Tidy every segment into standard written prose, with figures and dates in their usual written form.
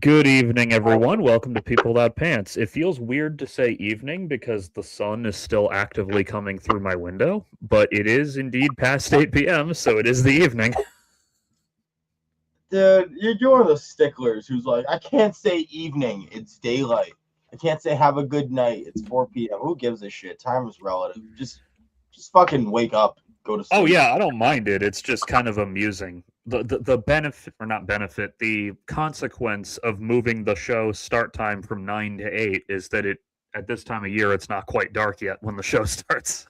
Good evening, everyone. Welcome to People Without Pants. It feels weird to say evening because the sun is still actively coming through my window, but it is indeed past 8 p.m., so it is the evening. Dude, you're one of those sticklers who's like, I can't say evening, it's daylight. I can't say have a good night, it's 4 p.m. Who gives a shit? Time is relative. Just fucking wake up, go to Oh, sleep. yeah, I don't mind it. It's just kind of amusing. The benefit, or not benefit, the consequence of moving the show start time from 9 to 8 is that at this time of year, it's not quite dark yet when the show starts.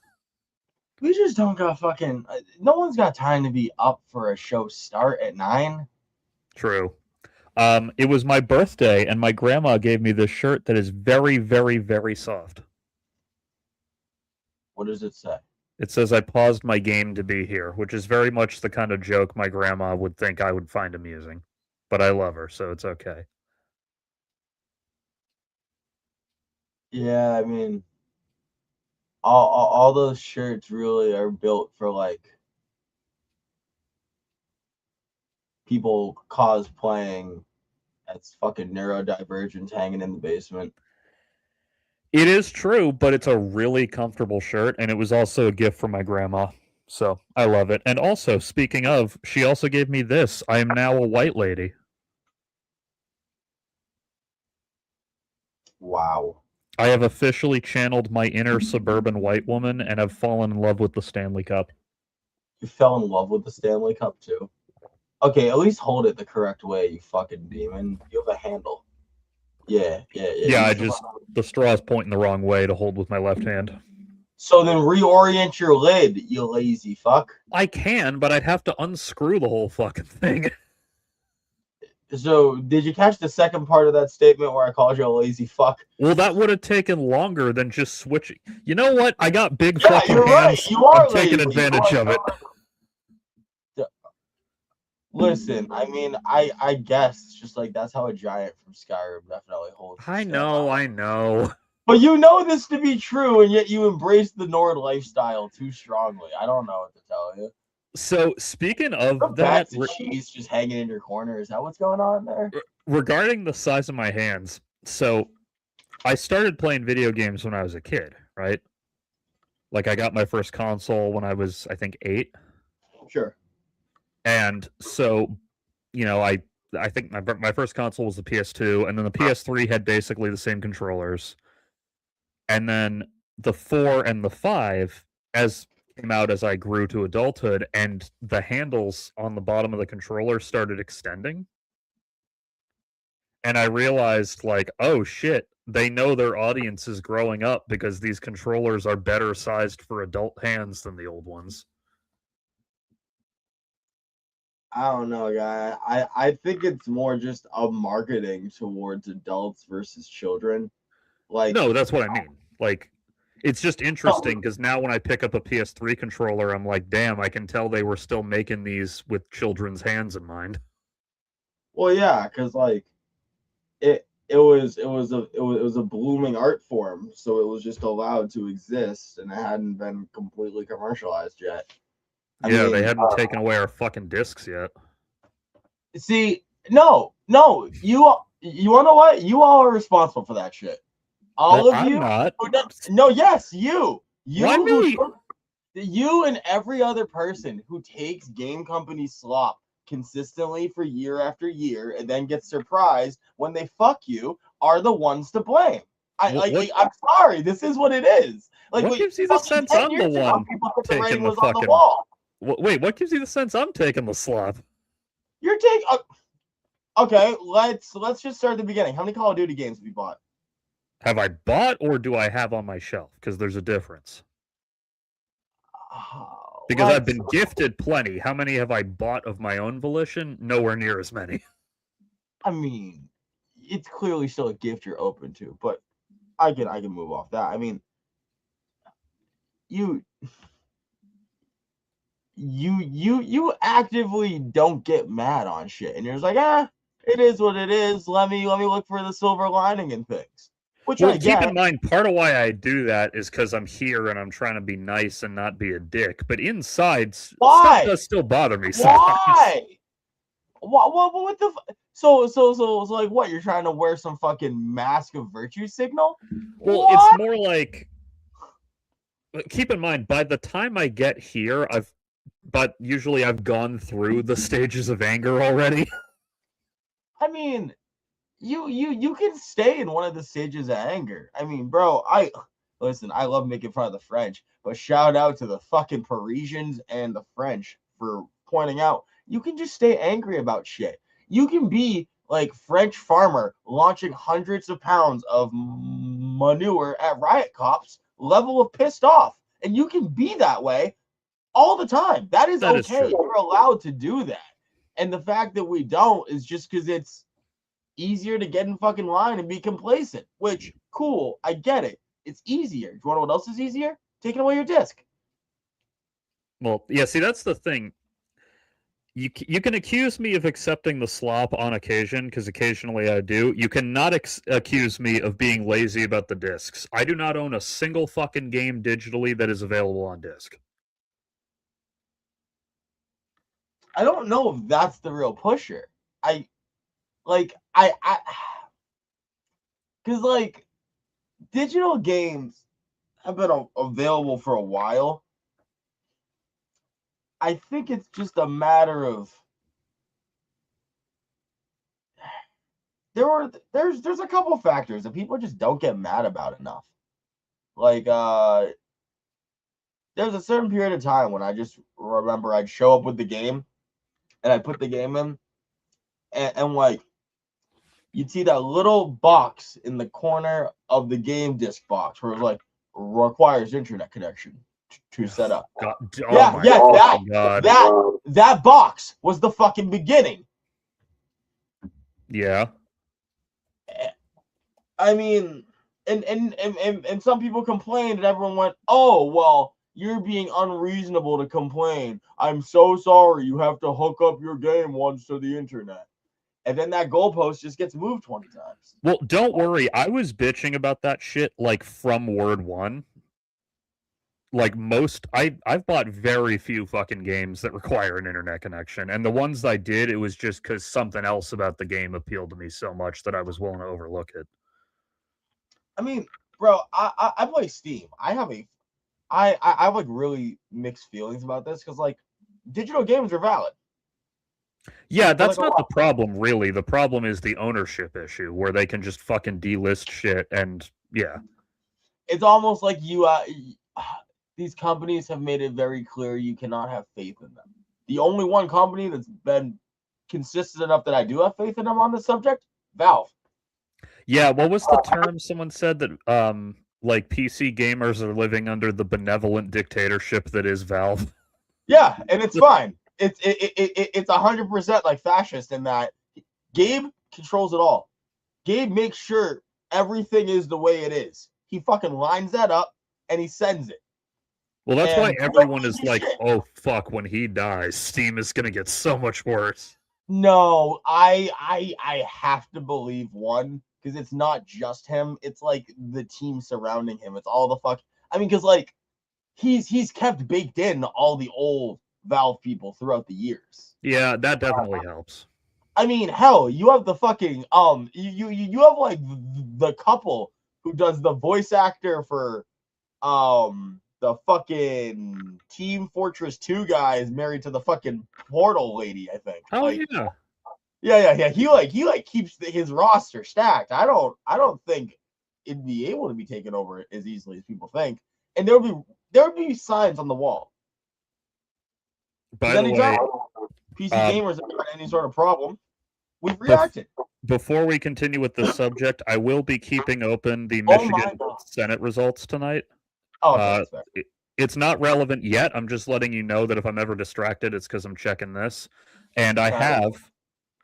We just don't got fucking. No one's got time to be up for a show start at 9. True. It was my birthday, and my grandma gave me this shirt that is very, very, very soft. What does it say? It says I paused my game to be here, which is very much the kind of joke my grandma would think I would find amusing. But I love her, so it's okay. Yeah, I mean, all those shirts really are built for like people cosplaying as fucking neurodivergent hanging in the basement. It is true, but it's a really comfortable shirt, and it was also a gift from my grandma. So I love it. And also, speaking of, she also gave me this. I am now a white lady. Wow. I have officially channeled my inner suburban white woman and have fallen in love with the Stanley Cup. You fell in love with the Stanley Cup too. Okay, at least hold it the correct way, you fucking demon. You have a handle. Yeah. Yeah, the straw's pointing the wrong way to hold with my left hand. So then reorient your lid, you lazy fuck. I can, but I'd have to unscrew the whole fucking thing. So did you catch the second part of that statement where I called you a lazy fuck? Well, that would have taken longer than just switching. You know what? I got big fucking you're hands. right. You are I'm taking advantage of it. Listen, I mean, I guess just like that's how a giant from Skyrim definitely holds. I know. But you know this to be true, and yet you embrace the Nord lifestyle too strongly. I don't know what to tell you. So speaking of Bags of cheese just hanging in your corner. Is that what's going on there? Regarding the size of my hands, so I started playing video games when I was a kid, right? Like I got my first console when I was, I think, 8. Sure. And so, I think my first console was the PS2, and then the PS3 had basically the same controllers. And then the 4 and the 5 came out as I grew to adulthood, and the handles on the bottom of the controller started extending. And I realized, like, oh shit, they know their audience is growing up because these controllers are better sized for adult hands than the old ones. I don't know, guy. I think it's more just a marketing towards adults versus children. Like, no, that's what I mean. Like, it's just interesting because now when I pick up a PS3 controller, I'm like, damn, I can tell they were still making these with children's hands in mind. Well, yeah, because like it was a blooming art form, so it was just allowed to exist, and it hadn't been completely commercialized yet. I mean, they hadn't taken away our fucking discs yet. See, no, you want to know what? You all are responsible for that shit. All of you. I'm not. No, yes, you. Why me? You and every other person who takes game company slop consistently for year after year and then gets surprised when they fuck you are the ones to blame. I'm sorry, this is what it is. Like, what gives you the sense I'm the one taking the fucking wall? Wait, what gives you the sense I'm taking the slop? You're taking. Okay, let's just start at the beginning. How many Call of Duty games have you bought? Have I bought or do I have on my shelf? Because there's a difference. Because I've been gifted plenty. How many have I bought of my own volition? Nowhere near as many. I mean, it's clearly still a gift you're open to, but I can move off that. I mean, you actively don't get mad on shit, and you're just like, it is what it is. Let me look for the silver lining in things. Which well, keep in mind, part of why I do that is because I'm here and I'm trying to be nice and not be a dick. But inside, stuff does still bother me sometimes. Why? What the? So, like, what? You're trying to wear some fucking mask of virtue signal? Well, What? it's more like, keep in mind, by the time I get here, usually I've gone through the stages of anger already. I mean, you can stay in one of the stages of anger. I mean, bro, I love making fun of the French, but shout out to the fucking Parisians and the French for pointing out you can just stay angry about shit. You can be like French farmer launching hundreds of pounds of manure at riot cops, level of pissed off, and you can be that way all the time. That is That is okay. true. You're allowed to do that. And the fact that we don't is just because it's easier to get in fucking line and be complacent, which, cool, I get it. It's easier. Do you want to know what else is easier? Taking away your disc. Well, yeah, see, that's the thing. You can accuse me of accepting the slop on occasion, because occasionally I do. You cannot accuse me of being lazy about the discs. I do not own a single fucking game digitally that is available on disc. I don't know if that's the real pusher. Because like digital games have been available for a while. I think it's just a matter of there's a couple factors that people just don't get mad about enough. Like there's a certain period of time when I just remember I'd show up with the game and I'd put the game in and like you'd see that little box in the corner of the game disc box where it was like requires internet connection to set up. God, That box was the fucking beginning. Yeah. I mean, and some people complained, and everyone went, "Oh, well, you're being unreasonable to complain. I'm so sorry. You have to hook up your game once to the internet." And then that goalpost just gets moved 20 times. Well, don't worry. I was bitching about that shit like from word one. Like I've bought very few fucking games that require an internet connection, and the ones I did, it was just because something else about the game appealed to me so much that I was willing to overlook it. I mean, bro, I play Steam. I have like really mixed feelings about this because like digital games are valid. Yeah, that's not the problem, really. The problem is the ownership issue, where they can just fucking delist shit, and yeah. It's almost like these companies have made it very clear you cannot have faith in them. The only one company that's been consistent enough that I do have faith in them on this subject, Valve. Yeah, what was the term someone said that like PC gamers are living under the benevolent dictatorship that is Valve? Yeah, and it's fine. It's 100% like fascist in that Gabe controls it all. Gabe makes sure everything is the way it is. He fucking lines that up and he sends it. Well, that's why everyone is like, "Oh fuck, when he dies, Steam is gonna get so much worse." No, I have to believe one because it's not just him. It's like the team surrounding him. It's all the fuck. I mean, because like he's kept baked in all the old Valve people throughout the years. Yeah, that definitely helps. I mean, hell, you have the fucking you have like the couple who does the voice actor for the fucking Team Fortress 2 guy is married to the fucking Portal lady, I think. Oh like, yeah. Yeah. He keeps his roster stacked. I don't think it'd be able to be taken over as easily as people think. And there would be signs on the wall. By the way, PC gamers have got any sort of problem. We've reacted. Before we continue with this subject, I will be keeping open the Michigan Senate results tonight. Oh, it's not relevant yet. I'm just letting you know that if I'm ever distracted, it's because I'm checking this. And I have,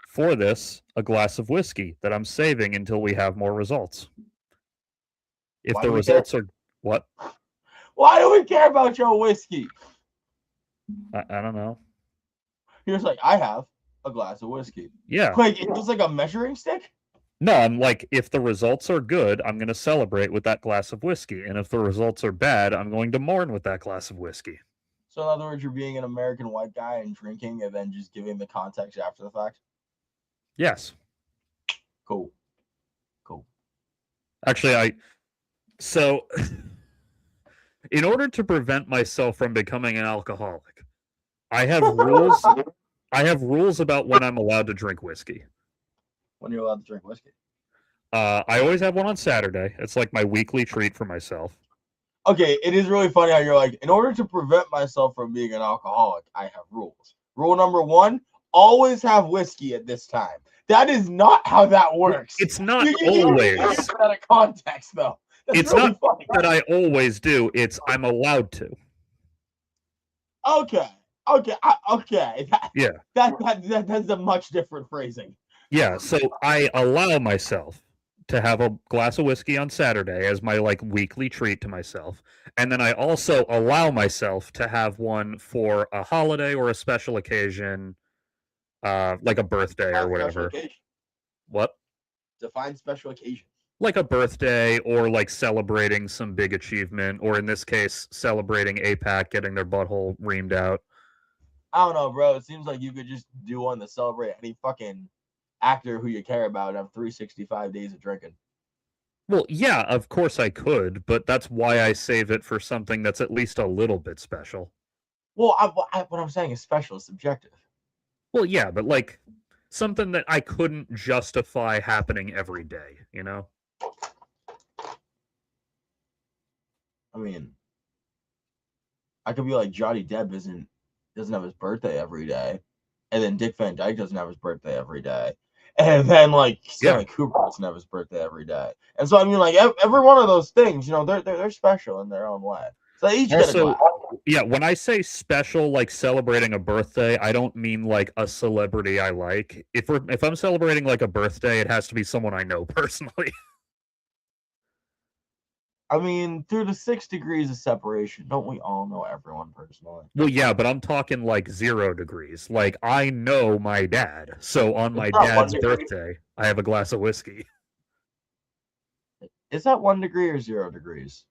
for this, a glass of whiskey that I'm saving until we have more results. If the results are... What? Why do we care about your whiskey? I don't know. He was like, I have a glass of whiskey. Yeah. Like, it was like a measuring stick? No, I'm like, if the results are good, I'm going to celebrate with that glass of whiskey. And if the results are bad, I'm going to mourn with that glass of whiskey. So in other words, you're being an American white guy and drinking and then just giving the context after the fact? Yes. Actually, so in order to prevent myself from becoming an alcoholic, I have rules. I have rules about when I'm allowed to drink whiskey. When you're allowed to drink whiskey. I always have one on Saturday. It's like my weekly treat for myself. Okay, it is really funny how you're like, in order to prevent myself from being an alcoholic, I have rules. Rule number 1, always have whiskey at this time. That is not how that works. It's not you always. Out of context, though. That's it's really not funny. that I always do. It's I'm allowed to. Okay. Yeah. That's a much different phrasing. Yeah, so I allow myself to have a glass of whiskey on Saturday as my like weekly treat to myself. And then I also allow myself to have one for a holiday or a special occasion, like a birthday or whatever. What? Define special occasion. Like a birthday or like celebrating some big achievement, or in this case, celebrating APAC getting their butthole reamed out. I don't know, bro. It seems like you could just do one to celebrate any fucking actor who you care about and have 365 days of drinking. Well, yeah, of course I could, but that's why I save it for something that's at least a little bit special. Well, what I'm saying is special is subjective. Well, yeah, but like something that I couldn't justify happening every day, you know? I mean, I could be like Johnny Depp doesn't have his birthday every day, and then Dick Van Dyke doesn't have his birthday every day, and then like Stanley Cooper doesn't have his birthday every day, and so I mean like every one of those things, you know, they're special in their own way. So they each get a glass. Yeah, when I say special, like celebrating a birthday, I don't mean like a celebrity I like. If I'm celebrating like a birthday, it has to be someone I know personally. I mean, through the 6 degrees of separation, don't we all know everyone personally? Well, yeah, but I'm talking like 0 degrees. Like, I know my dad. So on my dad's birthday, I have a glass of whiskey. Is that 1 degree or 0 degrees?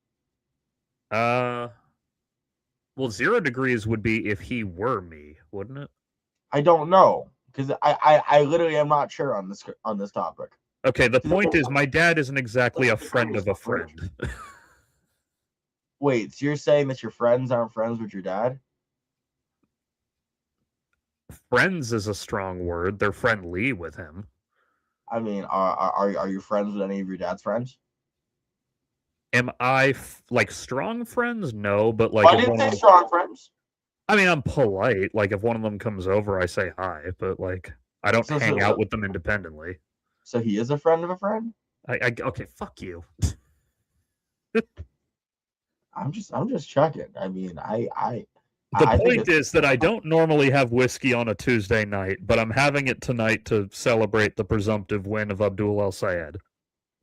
Well, 0 degrees would be if he were me, wouldn't it? I don't know, because I literally am not sure on this topic. Okay, the point is my dad isn't exactly a friend of a friend. Wait, so you're saying that your friends aren't friends with your dad? Friends is a strong word. They're friendly with him. I mean, are you friends with any of your dad's friends? Am I like strong friends? No, but like I didn't say strong friends. I mean, I'm polite. Like if one of them comes over, I say hi, but like I don't hang out with them independently. So he is a friend of a friend? Okay, fuck you. I'm just checking. I mean, The point is that I don't normally have whiskey on a Tuesday night, but I'm having it tonight to celebrate the presumptive win of Abdul El Sayed.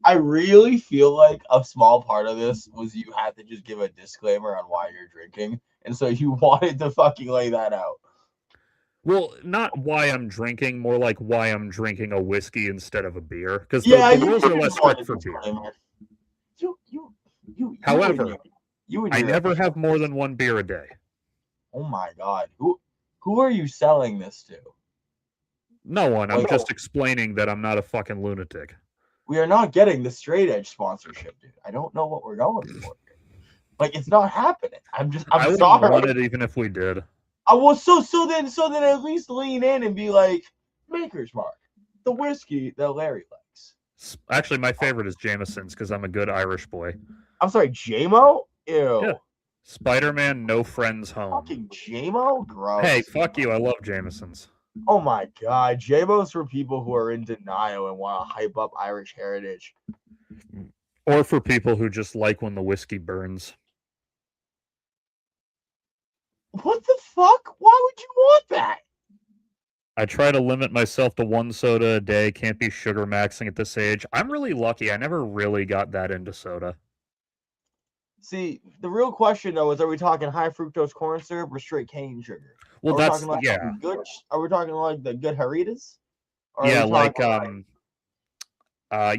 I really feel like a small part of this was you had to just give a disclaimer on why you're drinking, and so you wanted to fucking lay that out. Well, not why I'm drinking, more like why I'm drinking a whiskey instead of a beer, because the rules are less strict for beer. However, I never have more than 1 beer a day. Oh my god. Who are you selling this to? No one. I'm just explaining that I'm not a fucking lunatic. We are not getting the straight edge sponsorship, dude. I don't know what we're going for. Like, it's not happening. I'm sorry. I wouldn't want it even if we did. Well, so then at least lean in and be like, Maker's Mark, the whiskey that Larry likes. Actually, my favorite is Jameson's because I'm a good Irish boy. I'm sorry, JMO? Ew. Yeah. Spider-Man, No Friends Home. Fucking JMO? Gross. Hey, fuck you. I love Jameson's. Oh my god. JMO's for people who are in denial and want to hype up Irish heritage. Or for people who just like when the whiskey burns. What the fuck? Why would you want that? I try to limit myself to 1 soda a day. Can't be sugar maxing at this age. I'm really lucky. I never really got that into soda. See, the real question though is: are we talking high fructose corn syrup or straight cane sugar? Well, that's like good. Are we talking like the good Haritas? Yeah, like you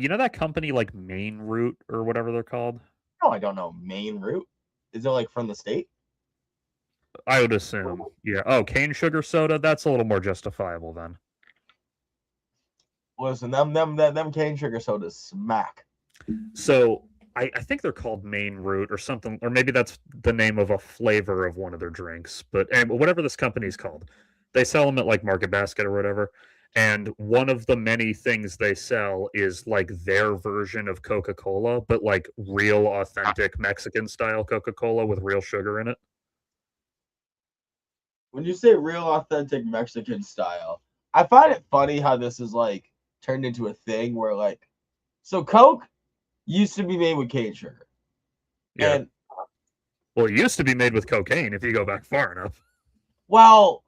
know that company like Main Root or whatever they're called? No, I don't know. Main Root? Is it like from the state? I would assume. Yeah. Oh, cane sugar soda. That's a little more justifiable then. Listen, them cane sugar sodas smack. So I think they're called Main Root or something, or maybe that's the name of a flavor of one of their drinks. But anyway, whatever this company's called, they sell them at like Market Basket or whatever. And one of the many things they sell is like their version of Coca Cola, but like real authentic Mexican style Coca Cola with real sugar in it. When you say real authentic Mexican style, I find it funny how this is like turned into a thing where like, so Coke used to be made with cane sugar. Yeah. And Well, it used to be made with cocaine if you go back far enough. well,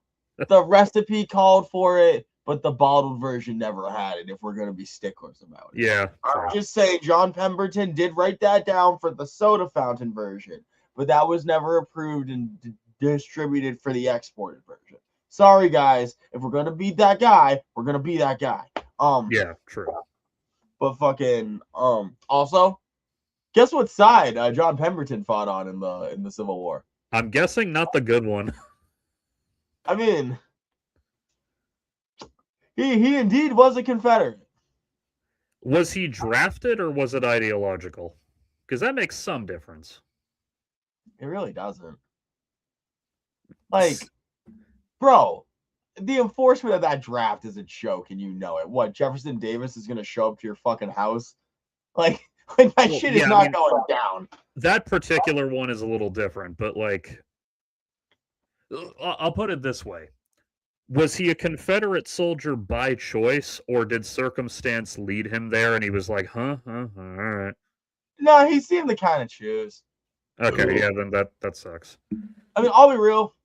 the recipe called for it, but the bottled version never had it, if we're going to be sticklers about it. Yeah. I'm just saying, John Pemberton did write that down for the soda fountain version, but that was never approved and distributed for the exported version. Sorry, guys. If we're going to beat that guy, we're going to be that guy. Yeah, true. But fucking, also, guess what side John Pemberton fought on in the Civil War? I'm guessing not the good one. I mean, he indeed was a Confederate. Was he drafted or was it ideological? Because that makes some difference. It really doesn't. Like, bro, the enforcement of that draft is a joke, and you know it. What, Jefferson Davis is gonna show up to your fucking house? Like that shit is not going down. That particular one is a little different, but like, I'll put it this way. Was he a Confederate soldier by choice, or did circumstance lead him there and he was like, all right. No, he seemed to kind of choose. Okay, yeah, then that sucks. I mean, I'll be real.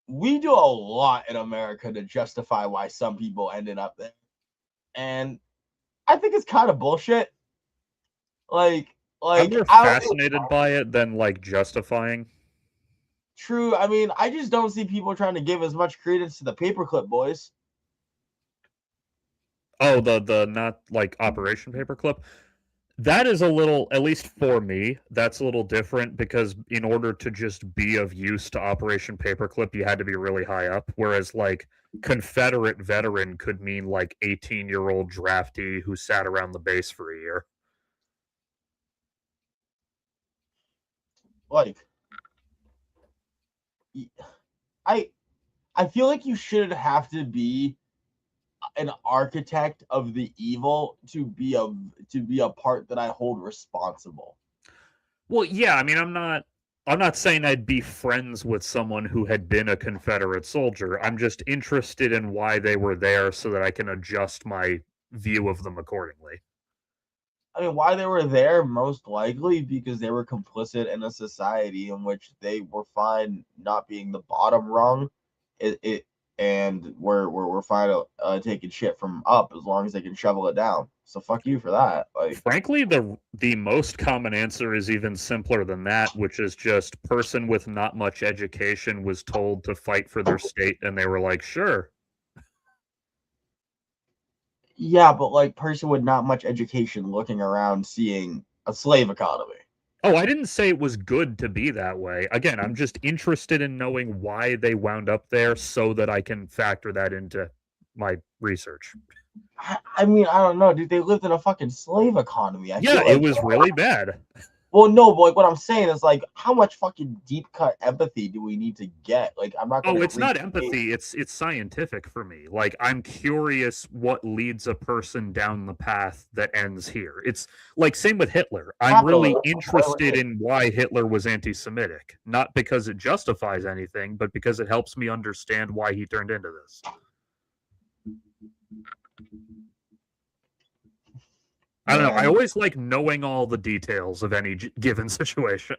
We do a lot in America to justify why some people ended up there. And I think it's kind of bullshit. Like I'm more fascinated by it than like justifying. True. I mean, I just don't see people trying to give as much credence to the Paperclip boys. Oh, the not like Operation Paperclip. That is a little, at least for me, that's a little different because in order to just be of use to Operation Paperclip, you had to be really high up. Whereas like Confederate veteran could mean like 18-year-old draftee who sat around the base for a year. Like, I feel like you should have to be an architect of the evil to be a part that I hold responsible. Well, yeah, I mean, I'm not saying I'd be friends with someone who had been a Confederate soldier. I'm just interested in why they were there so that I can adjust my view of them accordingly. I mean, why they were there, most likely because they were complicit in a society in which they were fine not being the bottom rung. And we're fine taking shit from up as long as they can shovel it down. So fuck you for that. Like, frankly, the most common answer is even simpler than that, which is just person with not much education was told to fight for their state, and they were like, sure. Yeah, but like person with not much education looking around seeing a slave economy. Oh, I didn't say it was good to be that way. Again, I'm just interested in knowing why they wound up there so that I can factor that into my research. I mean, I don't know, dude. They lived in a fucking slave economy. Yeah, it was really bad. Well, no, but like what I'm saying is like, how much fucking deep cut empathy do we need to get? Like, I'm not. Oh, it's not empathy. It's scientific for me. Like, I'm curious what leads a person down the path that ends here. It's like same with Hitler. I'm really interested in why Hitler was anti-Semitic, not because it justifies anything, but because it helps me understand why he turned into this. I don't know. I always like knowing all the details of any given situation.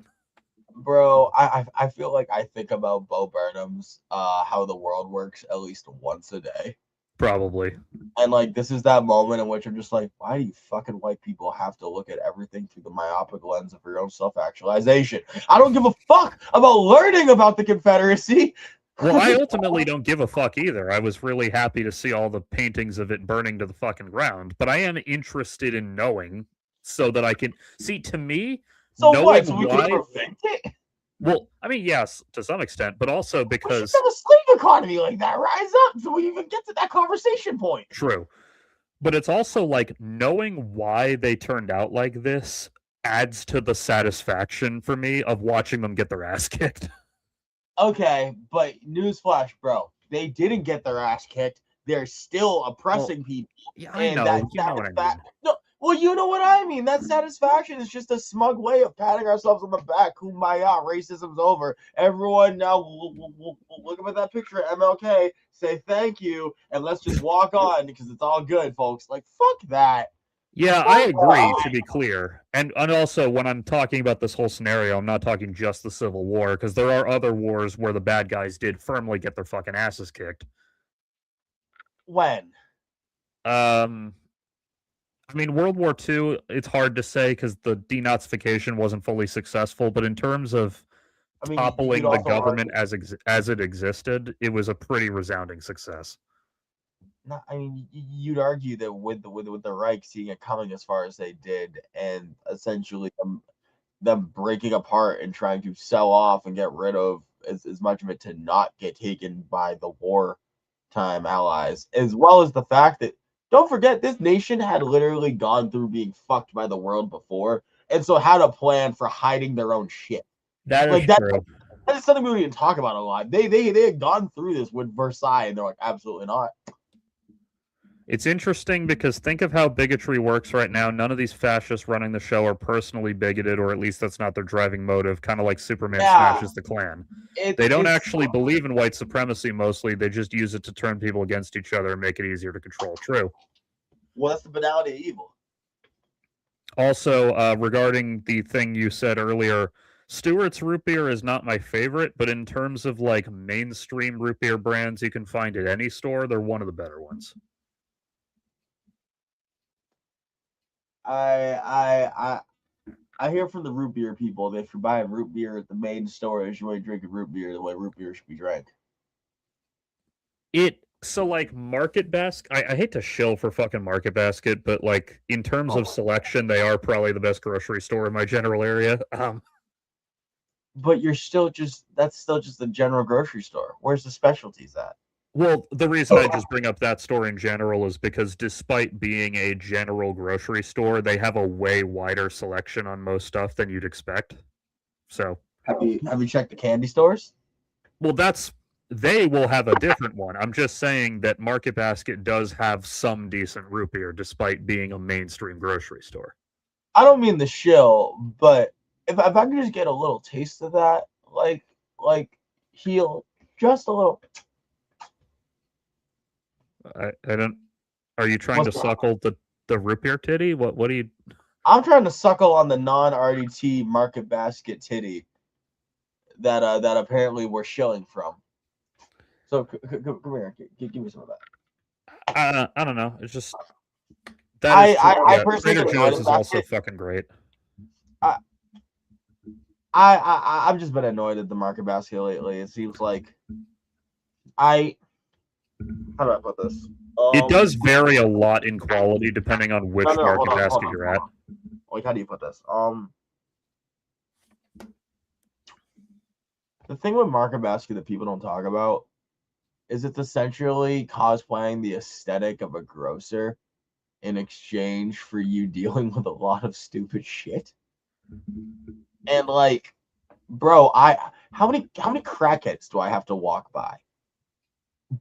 Bro, I feel like I think about Bo Burnham's How the World Works at least once a day. Probably. And like this is that moment in which I'm just like, why do you fucking white people have to look at everything through the myopic lens of your own self-actualization? I don't give a fuck about learning about the Confederacy. Well, I ultimately don't give a fuck either. I was really happy to see all the paintings of it burning to the fucking ground, but I am interested in knowing so that I can see. To me, so what? So we can prevent it? Well, I mean, yes, to some extent, but also because we should have a slave economy like that. Rise up so we even get to that conversation point. True. But it's also like knowing why they turned out like this adds to the satisfaction for me of watching them get their ass kicked. Okay, but newsflash, bro, they didn't get their ass kicked. They're still Well, oppressing people, yeah, I and know. You know what I mean. no, well, you know what I mean. That satisfaction is just a smug way of patting ourselves on the back. Kumbaya, racism's over. Everyone now we'll look up at that picture of MLK, say thank you, and let's just walk on because it's all good, folks. Like fuck that. Yeah, I Fuck agree, that. to be clear. And also when I'm talking about this whole scenario, I'm not talking just the Civil War, because there are other wars where the bad guys did firmly get their fucking asses kicked. When? Um I mean, World War II, it's hard to say because the denazification wasn't fully successful, but in terms of I mean, you'd toppling the also government argue. as it existed, it was a pretty resounding success. Not, I mean, you'd argue that with the Reich seeing it coming as far as they did, and essentially them breaking apart and trying to sell off and get rid of as much of it to not get taken by the wartime allies, as well as the fact that don't forget this nation had literally gone through being fucked by the world before, and so had a plan for hiding their own shit. That is Like that. true. That is something we didn't talk about a lot. They had gone through this with Versailles, and they're like, absolutely not. It's interesting because think of how bigotry works right now. None of these fascists running the show are personally bigoted, or at least that's not their driving motive, kind of like Superman Yeah, smashes the Klan. They it's don't it's actually believe in white supremacy mostly, they just use it to turn people against each other and make it easier to control. True. well, that's the banality of evil. Also, regarding the thing you said earlier, Stewart's root beer is not my favorite, but in terms of like mainstream root beer brands you can find at any store, they're one of the better ones. I I hear from the root beer people that if you're buying root beer at the main stores, you ain't drinking root beer the way root beer should be drank. It so like Market Basket. I hate to shill for fucking Market Basket, but like in terms of selection, they are probably the best grocery store in my general area. But you're still just that's still just the general grocery store. Where's the specialties at? Well, the reason I just bring up that store in general is because despite being a general grocery store, they have a way wider selection on most stuff than you'd expect. So, Have you checked the candy stores? well, that's they will have a different one. I'm just saying that Market Basket does have some decent root beer despite being a mainstream grocery store. I don't mean the shill, but if I could just get a little taste of that, like heal just a little. I don't. Are you trying to What's suckle the root beer titty? What do you? I'm trying to suckle on the non-RDT Market Basket titty that apparently we're shilling from. So come here, give me some of that. I don't know. It's just that is true. I Yeah, personally Trader get annoyed Joe's at is also basket. fucking great. I've just been annoyed at the Market Basket lately. It seems like I how do I put this? It does vary a lot in quality depending on No, which no, Market Basket you're at. Like, how do you put this? The thing with Market Basket that people don't talk about is it's essentially cosplaying the aesthetic of a grocer in exchange for you dealing with a lot of stupid shit. And like, bro, how many crackheads do I have to walk by?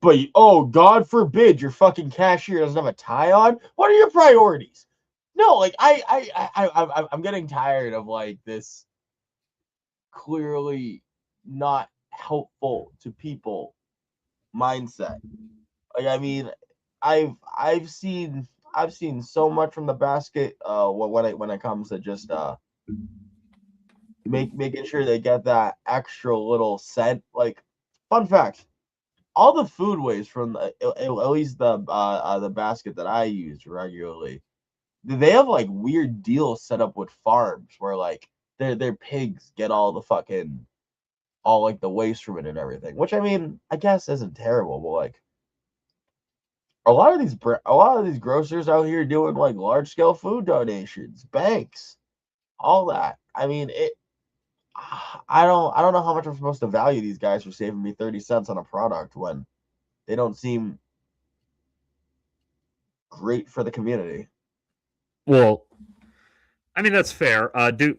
But oh, God forbid your fucking cashier doesn't have a tie on. What are your priorities? No, like I'm getting tired of like this clearly not helpful to people mindset. Like I mean, I've seen so much from the basket when it comes to just making sure they get that extra little cent. Like fun fact, all the food waste from at least the basket that I use regularly, they have like weird deals set up with farms where like their pigs get all the fucking all like the waste from it and everything, which I mean I guess isn't terrible, but like a lot of these grocers out here doing like large scale food donations, banks, all that. I mean it. I don't know how much I'm supposed to value these guys for saving me 30 cents on a product when they don't seem great for the community. Well, I mean that's fair.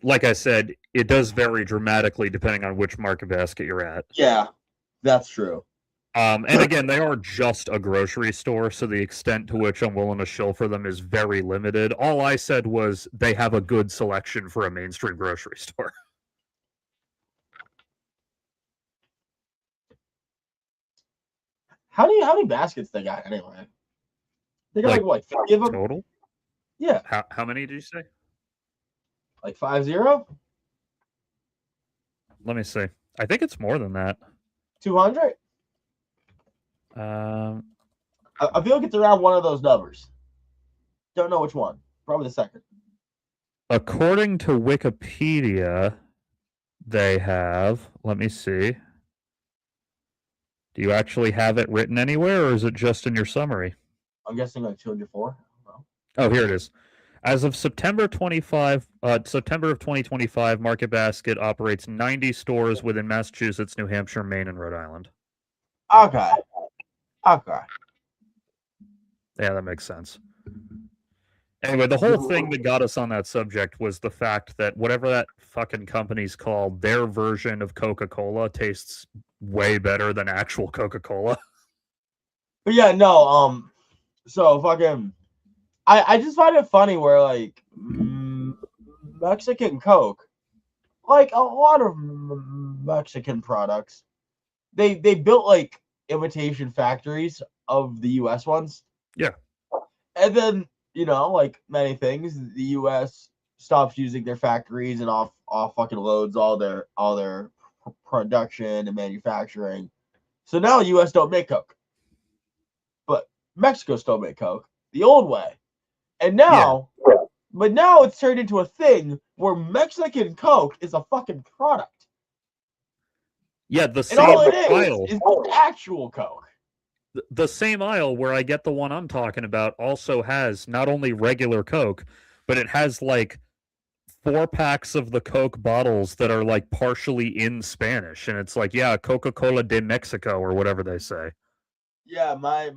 Like I said, it does vary dramatically depending on which market basket you're at. Yeah, that's true. And again, they are just a grocery store, so the extent to which I'm willing to shill for them is very limited. All I said was they have a good selection for a mainstream grocery store. How many baskets they got anyway? They got like what, 50 of them? Total? Yeah. How many did you say? Like 50? Let me see. I think it's more than that. 200? Um, I feel like it's around one of those numbers. Don't know which one. Probably the second. According to Wikipedia, they have. Let me see. Do you actually have it written anywhere, or is it just in your summary? I'm guessing like 204. Oh, here it is. As of September of 2025, Market Basket operates 90 stores within Massachusetts, New Hampshire, Maine, and Rhode Island. Okay. Okay. Yeah, that makes sense. Anyway, the whole thing that got us on that subject was the fact that whatever that fucking company's called, their version of Coca-Cola tastes way better than actual Coca-Cola. But yeah, no, so fucking I just find it funny where like Mexican Coke, like a lot of Mexican products, they built like imitation factories of the US ones. Yeah. And then, like many things, the US stops using their factories and off fucking loads all their production and manufacturing. So now the US don't make Coke. But Mexico still make Coke the old way. And now, but now it's turned into a thing where Mexican Coke is a fucking product. Yeah, the same and all it aisle. is actual Coke. The same aisle where I get the one I'm talking about also has not only regular Coke, but it has like 4 packs of the Coke bottles that are like partially in Spanish, and it's like, yeah, Coca-Cola de Mexico or whatever they say. Yeah, my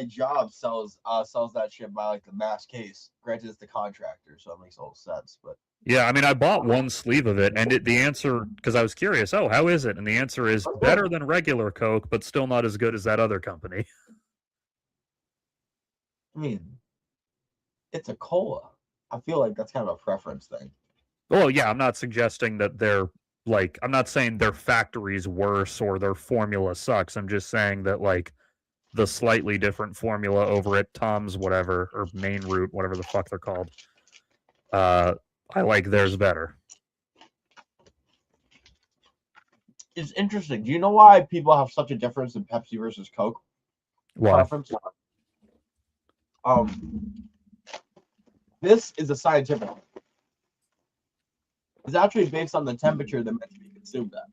job sells that shit by like the mass case. Granted, it's the contractor, so it makes a little sense. But yeah, I mean, I bought one sleeve of it, and the answer, because I was curious, oh, how is it? And the answer is better than regular Coke, but still not as good as that other company. I mean, it's a cola. I feel like that's kind of a preference thing. Well, yeah, I'm not suggesting that they're like, I'm not saying their factory's worse or their formula sucks. I'm just saying that like the slightly different formula over at Tom's whatever or Main Route, whatever the fuck they're called. I like theirs better. It's interesting. Do you know why people have such a difference in Pepsi versus Coke? Why? Preference? This is a scientific. It's actually based on the temperature they're meant to be consumed at.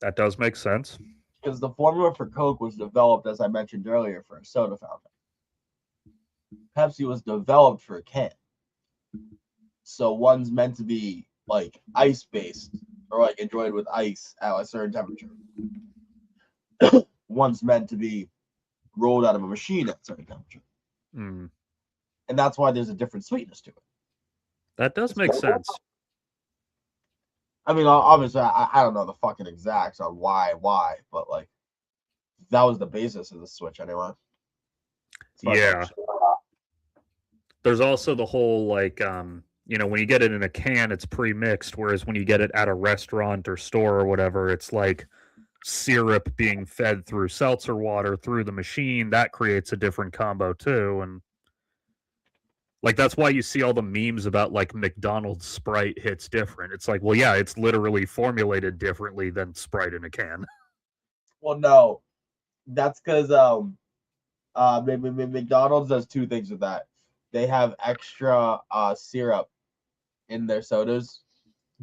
That does make sense. Because the formula for Coke was developed, as I mentioned earlier, for a soda fountain. Pepsi was developed for a can. So one's meant to be like ice-based or like enjoyed with ice at a certain temperature. One's meant to be rolled out of a machine at a certain temperature. Mm. And that's why there's a different sweetness to it. That does make sense. I mean, obviously, I don't know the fucking exacts on why, but like that was the basis of the switch anyway. Yeah. There's also the whole like, when you get it in a can, it's pre-mixed, whereas when you get it at a restaurant or store or whatever, it's like syrup being fed through seltzer water through the machine. That creates a different combo too, and like that's why you see all the memes about like McDonald's Sprite hits different. It's like, well, yeah, it's literally formulated differently than Sprite in a can. Well, no, that's because McDonald's does two things with that. They have extra syrup in their sodas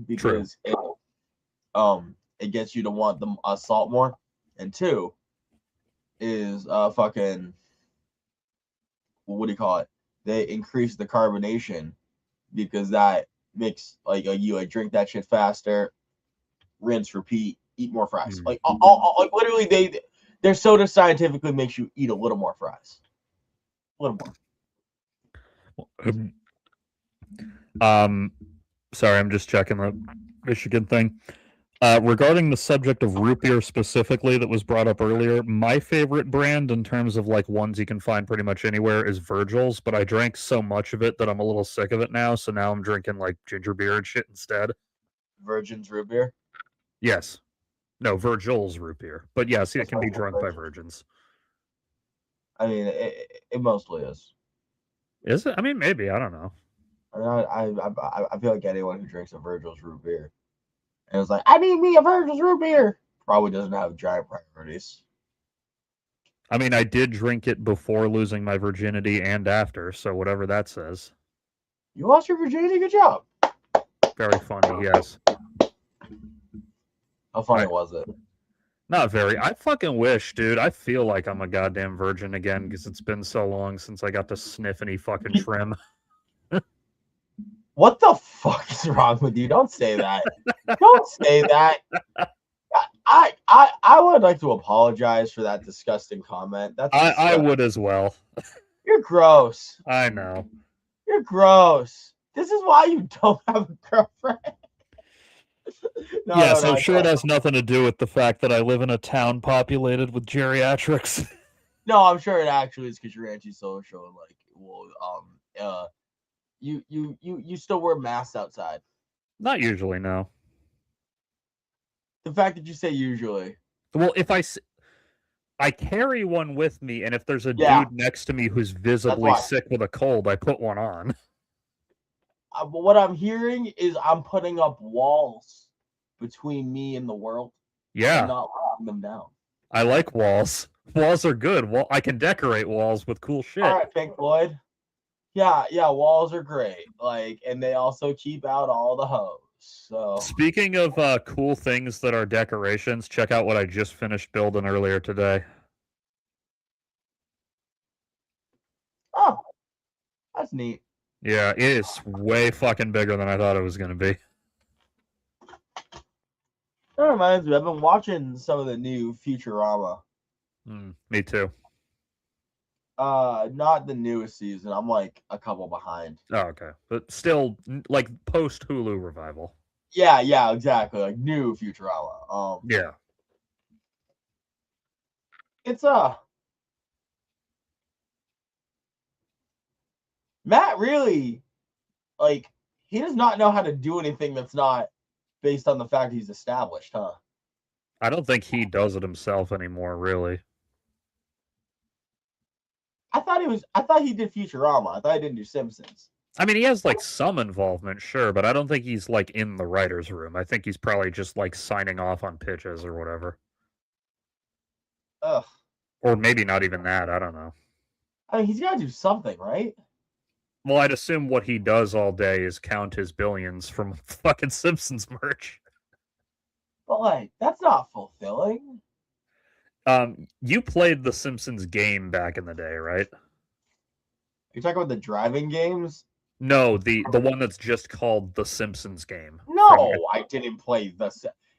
because it gets you to want them salt more, and two is fucking what do you call it? They increase the carbonation because that makes like you drink that shit faster, rinse, repeat, eat more fries. Like literally, their soda scientifically makes you eat a little more fries. A little more. Sorry, I'm just checking the Michigan thing. Regarding the subject of root beer specifically that was brought up earlier, my favorite brand in terms of like ones you can find pretty much anywhere is Virgil's, but I drank so much of it that I'm a little sick of it now, so now I'm drinking like ginger beer and shit instead. Virgin's root beer. Yes. No, Virgil's root beer. But yes, it can be drunk by virgins. I mean, it mostly is. Is it? I mean, maybe. I don't know. I feel like anyone who drinks a Virgil's root beer and it's like, I need me a Virgil's root beer, probably doesn't have giant priorities. I mean, I did drink it before losing my virginity and after, so whatever that says. You lost your virginity? Good job. Very funny, yes. How funny was it? Not very. I fucking wish, dude. I feel like I'm a goddamn virgin again because it's been so long since I got to sniff any fucking trim. What the fuck is wrong with you? Don't say that. Don't say that. I would like to apologize for that disgusting comment. I would as well. You're gross. I know. You're gross. This is why you don't have a girlfriend. Yes, I'm sure it has nothing to do with the fact that I live in a town populated with geriatrics. No, I'm sure it actually is because you're antisocial and like, well, you still wear masks outside. Not usually, no. The fact that you say usually. Well, if I carry one with me, and if there's a dude next to me who's visibly sick with a cold, I put one on. What I'm hearing is I'm putting up walls between me and the world. Yeah. And not locking them down. I like walls. Walls are good. Well, I can decorate walls with cool shit. All right, Pink Floyd. Yeah, walls are great. Like, and they also keep out all the hoes. So speaking of cool things that are decorations, check out what I just finished building earlier today. Oh, that's neat. Yeah, it is way fucking bigger than I thought it was going to be. That reminds me, I've been watching some of the new Futurama. Me too. Not the newest season. I'm like a couple behind. Oh, okay. But still, like post Hulu revival. Yeah, exactly. Like new Futurama. Yeah. It's Matt really, like, he does not know how to do anything that's not based on the fact he's established, huh? I don't think he does it himself anymore, really. I thought he did Futurama. I thought he didn't do Simpsons. I mean, he has like some involvement, sure, but I don't think he's like in the writer's room. I think he's probably just like signing off on pitches or whatever. Ugh. Or maybe not even that. I don't know. I mean, he's got to do something, right? Well, I'd assume what he does all day is count his billions from fucking Simpsons merch. But like, that's not fulfilling. You played the Simpsons game back in the day, right? You're talking about the driving games? No, the one that's just called the Simpsons game. No, I didn't play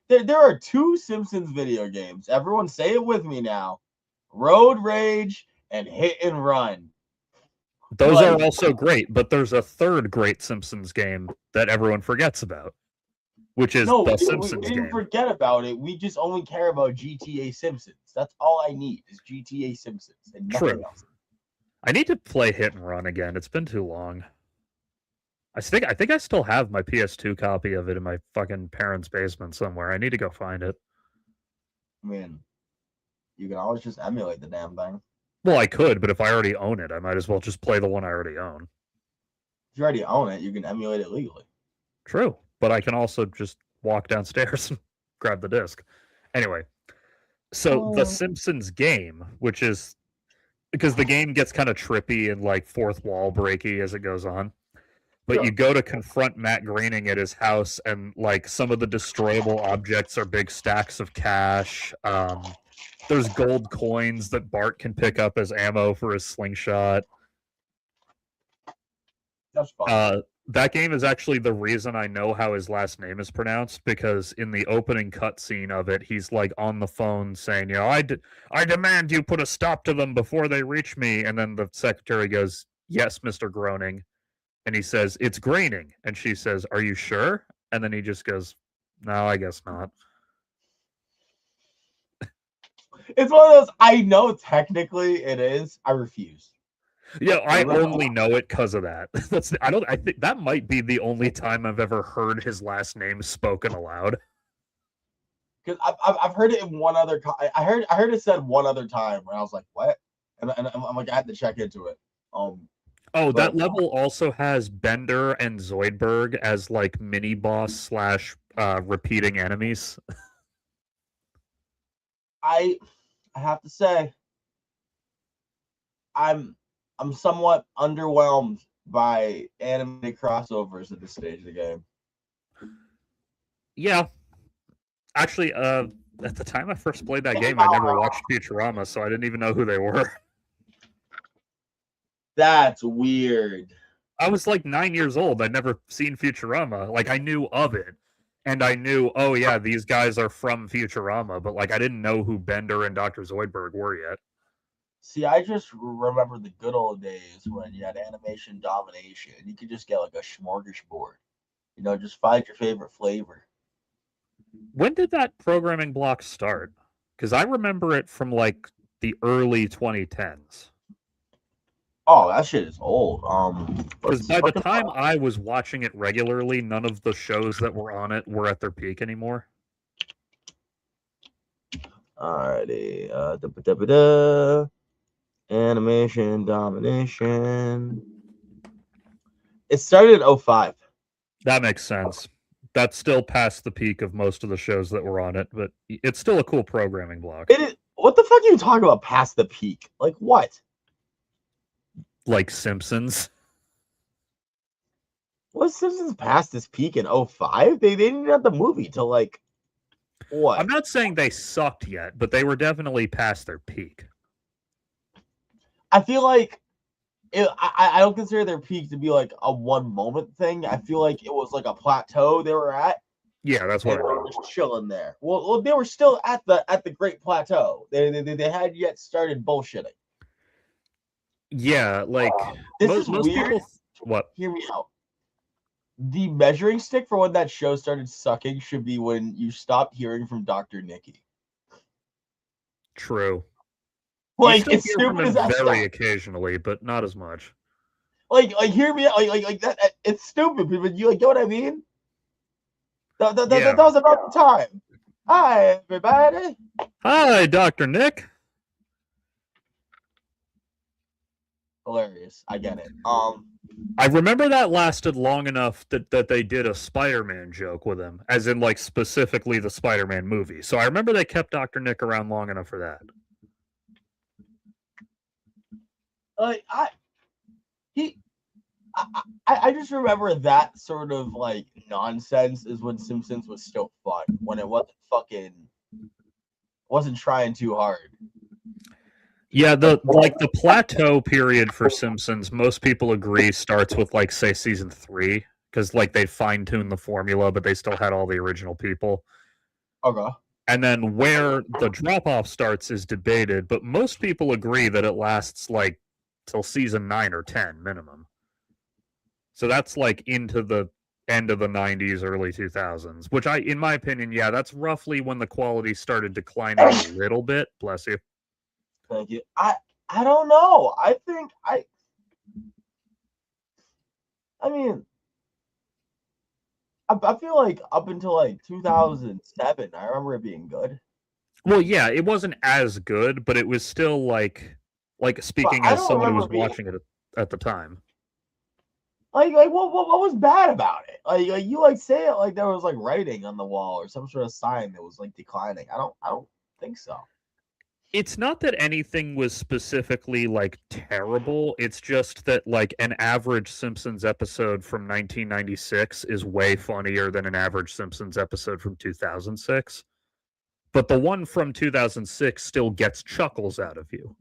there are two Simpsons video games. Everyone say it with me now. Road Rage and Hit and Run. Those are also great, but there's a third great Simpsons game that everyone forgets about, which is the Simpsons game. We didn't forget about it. We just only care about GTA Simpsons. That's all I need is GTA Simpsons and nothing else. I need to play Hit and Run again. It's been too long. I think I still have my PS2 copy of it in my fucking parents' basement somewhere. I need to go find it. I mean, you can always just emulate the damn thing. Well, I could, but if I already own it, I might as well just play the one I already own. If you already own it, you can emulate it legally. True, but I can also just walk downstairs and grab the disc. Anyway, so the Simpsons game, which is because the game gets kind of trippy and like fourth wall breaky as it goes on. But you go to confront Matt Groening at his house, and like some of the destroyable objects are big stacks of cash. There's gold coins that Bart can pick up as ammo for his slingshot. That's fun. That game is actually the reason I know how his last name is pronounced, because in the opening cutscene of it, he's like on the phone saying, I demand you put a stop to them before they reach me. And then the secretary goes, yes, Mr. Groening. And he says, it's graining. And she says, are you sure? And then he just goes, no, I guess not. It's one of those, I know technically it is. I refuse. Yeah, I only know it because of that. I think that might be the only time I've ever heard his last name spoken aloud. Because I've heard it in one other. I heard it said one other time where I was like, what? And I'm like, I had to check into it. That level also has Bender and Zoidberg as like mini boss / repeating enemies. I have to say, I'm somewhat underwhelmed by animated crossovers at this stage of the game. Yeah. Actually, at the time I first played that game, I never watched Futurama, so I didn't even know who they were. That's weird. I was like 9 years old. I'd never seen Futurama. Like, I knew of it. And I knew, oh yeah, these guys are from Futurama, but like I didn't know who Bender and Dr. Zoidberg were yet. See, I just remember the good old days when you had animation domination. You could just get like a smorgasbord. Just find your favorite flavor. When did that programming block start? Because I remember it from like the early 2010s. Oh, that shit is old. Because by the time I was watching it regularly, none of the shows that were on it were at their peak anymore. Alrighty. Animation domination. It started in 05. That makes sense. That's still past the peak of most of the shows that were on it, but it's still a cool programming block. It is. What the fuck are you talking about past the peak? Like what? Like Simpsons. Was Simpsons past this peak in 05? They didn't have the movie till like what? I'm not saying they sucked yet, but they were definitely past their peak. I feel like I don't consider their peak to be like a one moment thing. I feel like it was like a plateau they were at. Yeah, that's what they were just chilling there. Well, they were still at the Great Plateau. They had yet started bullshitting. Yeah, like this is most weird. People, what? Hear me out. The measuring stick for when that show started sucking should be when you stopped hearing from Dr. Nikki. True. Like it's stupid as that very occasionally, but not as much. Like hear me out. Like that. It's stupid, but you get what I mean. That was about the time. Hi, everybody. Hi, Dr. Nick. Hilarious. I get it. I remember that lasted long enough that they did a Spider-Man joke with him, as in like specifically the Spider-Man movie. So I remember they kept Dr. Nick around long enough for that. Like I just remember that sort of like nonsense is when Simpsons was still fun, when it wasn't trying too hard. Yeah, the plateau period for Simpsons, most people agree starts with like say season 3, because like they fine-tuned the formula, but they still had all the original people. Okay. And then where the drop-off starts is debated, but most people agree that it lasts like till season 9 or 10 minimum. So that's like into the end of the 90s, early 2000s, which in my opinion, yeah, that's roughly when the quality started declining a little bit. Bless you. Thank you. I don't know. I think I mean, I feel like up until like 2007, I remember it being good. Well, yeah, it wasn't as good, but it was still like speaking as someone who was watching it at the time. Like what was bad about it? Like you like say it like there was like writing on the wall or some sort of sign that was like declining. I don't think so. It's not that anything was specifically like terrible. It's just that like an average Simpsons episode from 1996 is way funnier than an average Simpsons episode from 2006. But the one from 2006 still gets chuckles out of you.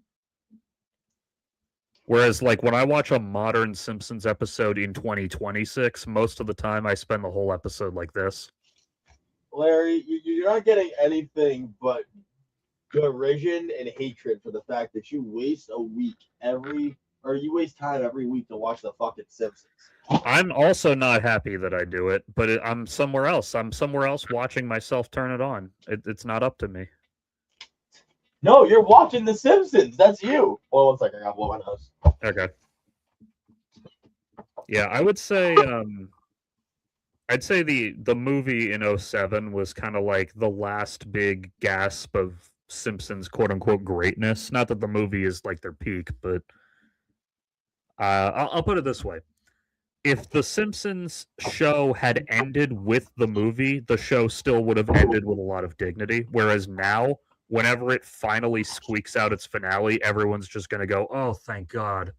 Whereas, like, when I watch a modern Simpsons episode in 2026, most of the time I spend the whole episode like this. Larry, you're not getting anything but derision and hatred for the fact that you waste you waste time every week to watch the fucking Simpsons. I'm also not happy that I do it, but I'm somewhere else. I'm somewhere else watching myself turn it on. It's not up to me. No, you're watching The Simpsons. That's you. Well, one second, I got one house. Okay. Yeah, I would say I'd say the movie in 07 was kind of like the last big gasp of Simpsons quote unquote greatness. Not that the movie is like their peak, but I'll put it this way. If the Simpsons show had ended with the movie, the show still would have ended with a lot of dignity. Whereas now, whenever it finally squeaks out its finale, everyone's just going to go, oh, thank God.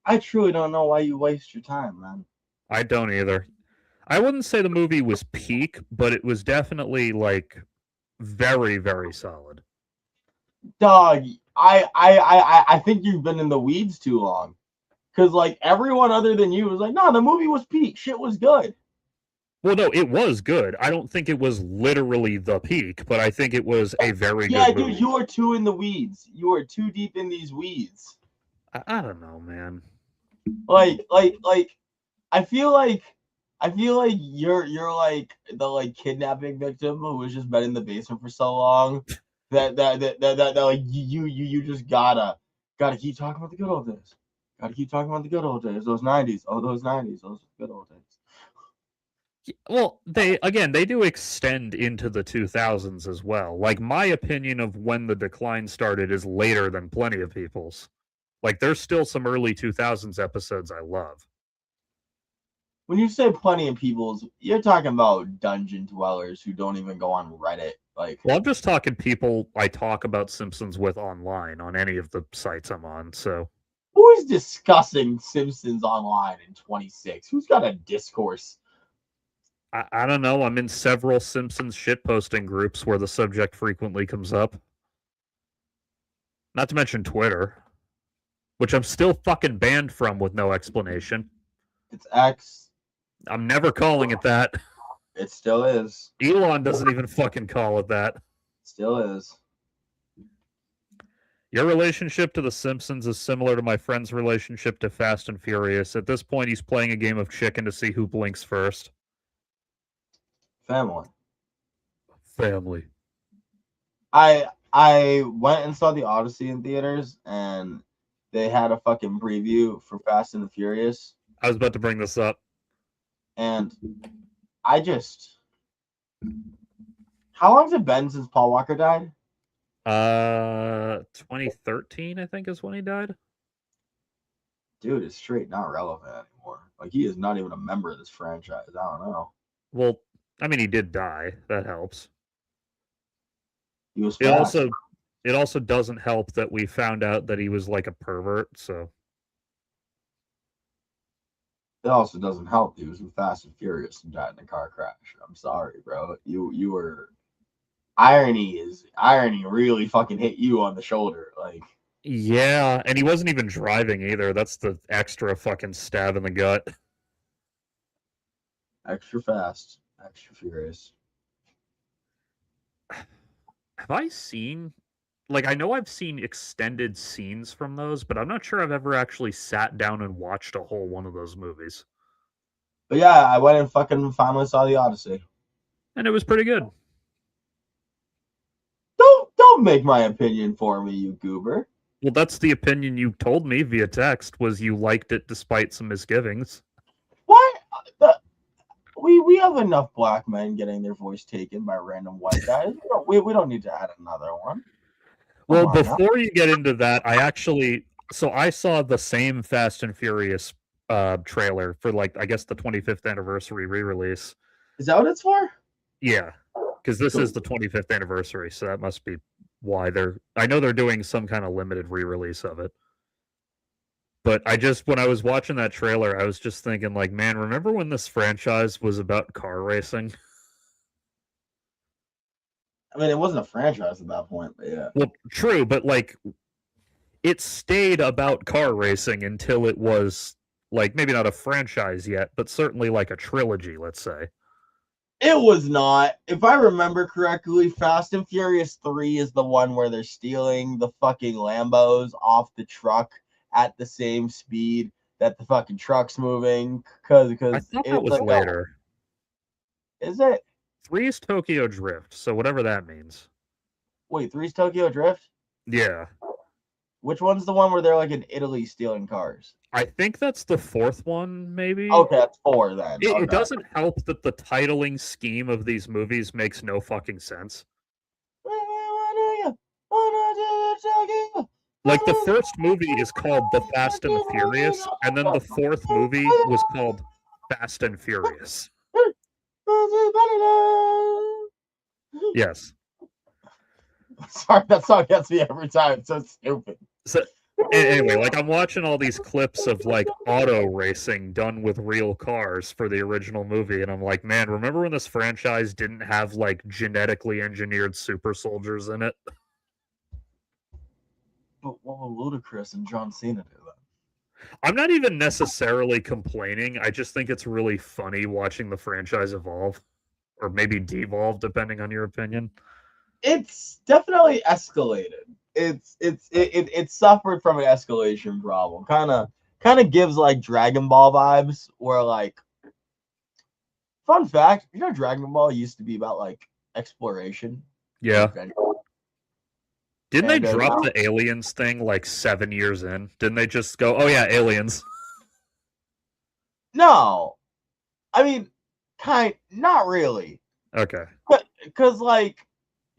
I truly don't know why you waste your time, man. I don't either. I wouldn't say the movie was peak, but it was definitely like very, very solid. Dog, I think you've been in the weeds too long. Because, like, everyone other than you was like, no, the movie was peak. Shit was good. Well, no, it was good. I don't think it was literally the peak, but I think it was a very good movie. Yeah, dude, you are too in the weeds. You are too deep in these weeds. I don't know, man. Like, I feel like you're like the like kidnapping victim who was just been in the basement for so long that like you just gotta keep talking about the good old days. Gotta keep talking about the good old days. Those 90s. Oh, those 90s. Those good old days. Well, they do extend into the 2000s as well. Like, my opinion of when the decline started is later than plenty of people's. Like, there's still some early 2000s episodes I love. When you say plenty of people's, you're talking about dungeon dwellers who don't even go on Reddit. Like, well, I'm just talking people I talk about Simpsons with online on any of the sites I'm on, so. Who is discussing Simpsons online in 26? Who's got a discourse? I don't know. I'm in several Simpsons shitposting groups where the subject frequently comes up. Not to mention Twitter, which I'm still fucking banned from with no explanation. It's X. I'm never calling it that. It still is. Elon doesn't even fucking call it that. Still is. Your relationship to The Simpsons is similar to my friend's relationship to Fast and Furious. At this point, he's playing a game of chicken to see who blinks first. Family. I went and saw the Odyssey in theaters, and they had a fucking preview for Fast and the Furious. I was about to bring this up. And I just... How long's it been since Paul Walker died? 2013, I think, is when he died. Dude is straight not relevant anymore. Like, he is not even a member of this franchise. I don't know. Well, I mean, he did die. That helps. He was fast. It also doesn't help that we found out that he was like a pervert, so. It also doesn't help. He was in Fast and Furious and died in a car crash. I'm sorry, bro. You were... Irony really fucking hit you on the shoulder. Like, yeah, and he wasn't even driving either. That's the extra fucking stab in the gut. Extra fast, extra furious. Have I seen, like, I know I've seen extended scenes from those, but I'm not sure I've ever actually sat down and watched a whole one of those movies. But yeah, I went and fucking finally saw the Odyssey. And it was pretty good. Don't make my opinion for me, you goober. Well, that's the opinion you told me via text, was you liked it despite some misgivings. What? We have enough black men getting their voice taken by random white guys. We don't need to add another one. Well, before you get into that, I saw the same Fast and Furious trailer for, like, I guess the 25th anniversary re-release. Is that what it's for? Yeah, because this is the 25th anniversary, so that must be why I know they're doing some kind of limited re-release of it. But when I was watching that trailer, I was just thinking, like, man, remember when this franchise was about car racing? I mean, it wasn't a franchise at that point, but yeah. Well, true, but, like, it stayed about car racing until it was like maybe not a franchise yet, but certainly like a trilogy, let's say. It was not. If I remember correctly, Fast and Furious 3 is the one where they're stealing the fucking Lambos off the truck at the same speed that the fucking truck's moving. Because I thought that it's was like, later. is it? 3 is Tokyo Drift, so whatever that means. Wait, 3's Tokyo Drift? Yeah. Which one's the one where they're like in Italy stealing cars? I think that's the 4th one, maybe. Okay, that's 4 then. It Okay. doesn't help that the titling scheme of these movies makes no fucking sense. Like, the first movie is called The Fast and the Furious, and then the 4th movie was called Fast and Furious. Yes. Sorry, that song gets me every time. It's so stupid. So, anyway, like, I'm watching all these clips of, like, auto racing done with real cars for the original movie, and I'm like, man, remember when this franchise didn't have, like, genetically engineered super soldiers in it? But what will Ludacris and John Cena do then? I'm not even necessarily complaining. I just think it's really funny watching the franchise evolve, or maybe devolve, depending on your opinion. It's definitely escalated. It suffered from an escalation problem. Kind of gives like Dragon Ball vibes, where like, fun fact, you know, Dragon Ball used to be about like exploration. Yeah. Adventure. Didn't they And, drop the aliens thing like 7 years in? Didn't they just go, oh yeah, aliens? No, I mean, not really. Okay. Because like,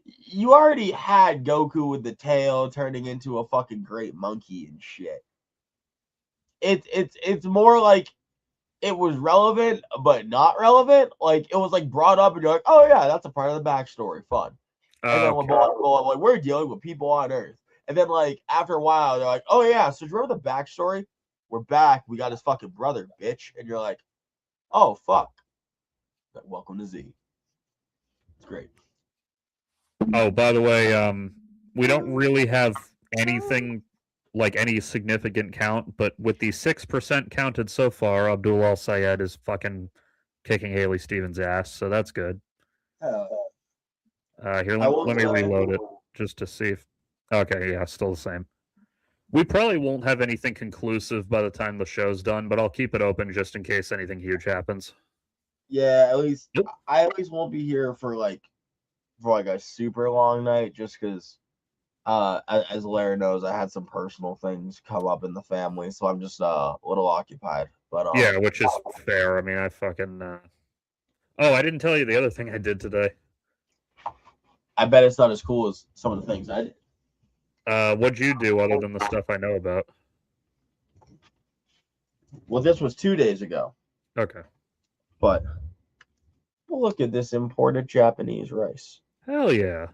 you already had Goku with the tail turning into a fucking great monkey and shit. It's more like it was relevant but not relevant. Like it was like brought up and you're like, oh yeah, that's a part of the backstory. Fun. And then when like we're dealing with people on Earth. And then like after a while, they're like, oh yeah, so do you remember the backstory? We're back. We got his fucking brother, bitch. And you're like, oh fuck. Welcome to Z. It's great. Oh, by the way, we don't really have anything like any significant count, but with the 6% counted so far, Abdul Al Sayed is fucking kicking Haley Stevens' ass, so that's good. Here, let me reload it just to see if. Okay, yeah, still the same. We probably won't have anything conclusive by the time the show's done, but I'll keep it open just in case anything huge happens. Yeah, at least I at least won't be here for like a super long night, just because as Larry knows, I had some personal things come up in the family, so I'm just a little occupied. But yeah, which is fair. I mean, I fucking oh, I didn't tell you the other thing I did today. I bet it's not as cool as some of the things I did. What'd you do other than the stuff I know about? Well, this was 2 days ago. Okay. But look at this imported Japanese rice. Hell yeah.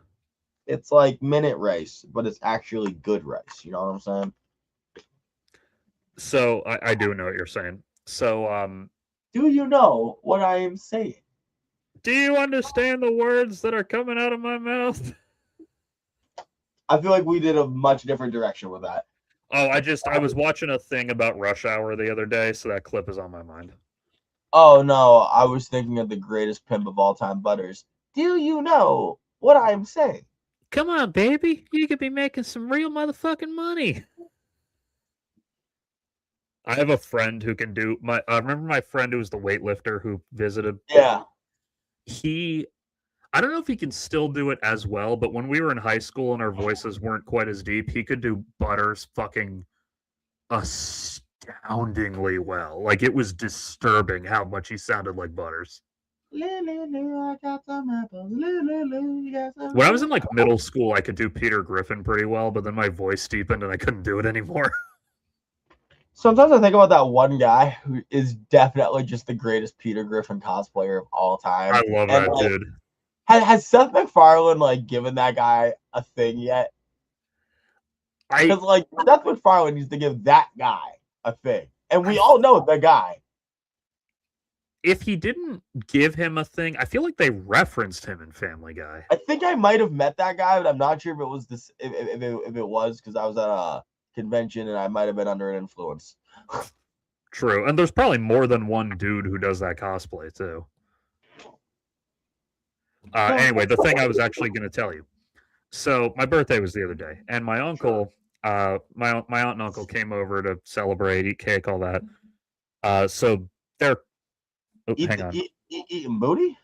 It's like minute rice, but it's actually good rice. You know what I'm saying? So I do know what you're saying. So do you know what I am saying? Do you understand the words that are coming out of my mouth? I feel like we did a much different direction with that. Oh, I was watching a thing about Rush Hour the other day, so that clip is on my mind. Oh no, I was thinking of the greatest pimp of all time, Butters. Do you know what I'm saying? Come on, baby. You could be making some real motherfucking money. I have a friend who can do my. Remember my friend who was the weightlifter who visited? Yeah. I don't know if he can still do it as well, but when we were in high school and our voices weren't quite as deep, he could do Butters fucking astoundingly well. Like, it was disturbing how much he sounded like Butters. When I was in like middle school, I could do Peter Griffin pretty well, but then my voice deepened and I couldn't do it anymore. Sometimes I think about that one guy who is definitely just the greatest Peter Griffin cosplayer of all time. I love that dude. Has Seth MacFarlane like given that guy a thing yet? Because like Seth MacFarlane needs to give that guy a thing, and we all know the guy. If he didn't give him a thing, I feel like they referenced him in Family Guy. I think I might have met that guy, but I'm not sure if it was this. If it was because I was at convention, and I might have been under an influence. True, and there's probably more than one dude who does that cosplay too. Anyway, the thing I was actually going to tell you. So my birthday was the other day, and my uncle, my aunt and uncle came over to celebrate, eat cake, all that. So they're hang on. Eating booty?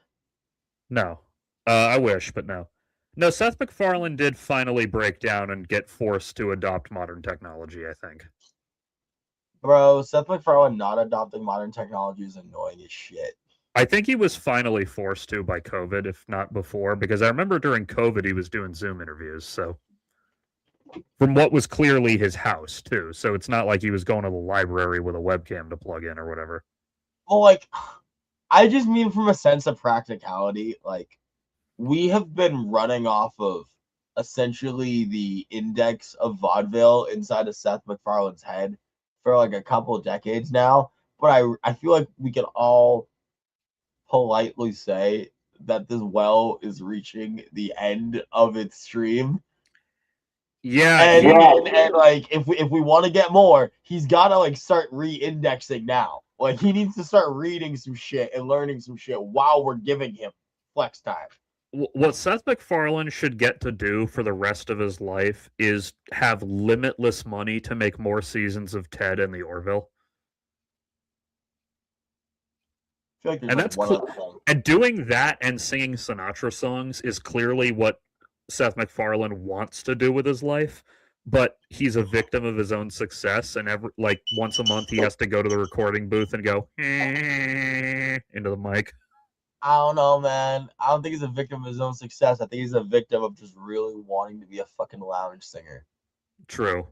No. I wish, but no. No, Seth MacFarlane did finally break down and get forced to adopt modern technology, I think. Bro, Seth MacFarlane not adopting modern technology is annoying as shit. I think he was finally forced to by COVID, if not before, because I remember during COVID he was doing Zoom interviews, so from what was clearly his house, too. So it's not like he was going to the library with a webcam to plug in or whatever. Well, like, I just mean from a sense of practicality, like, we have been running off of essentially the index of vaudeville inside of Seth MacFarlane's head for like a couple of decades now. But I feel like we can all politely say that this well is reaching the end of its stream. Yeah, and like if we want to get more, he's gotta like start re-indexing now. Like he needs to start reading some shit and learning some shit while we're giving him flex time. What Seth MacFarlane should get to do for the rest of his life is have limitless money to make more seasons of Ted and the Orville. I feel like there's And like that's one cool. other thing. And doing that and singing Sinatra songs is clearly what Seth MacFarlane wants to do with his life, but he's a victim of his own success, and like once a month he has to go to the recording booth and go into the mic. I don't know, man. I don't think he's a victim of his own success. I think he's a victim of just really wanting to be a fucking lounge singer. True.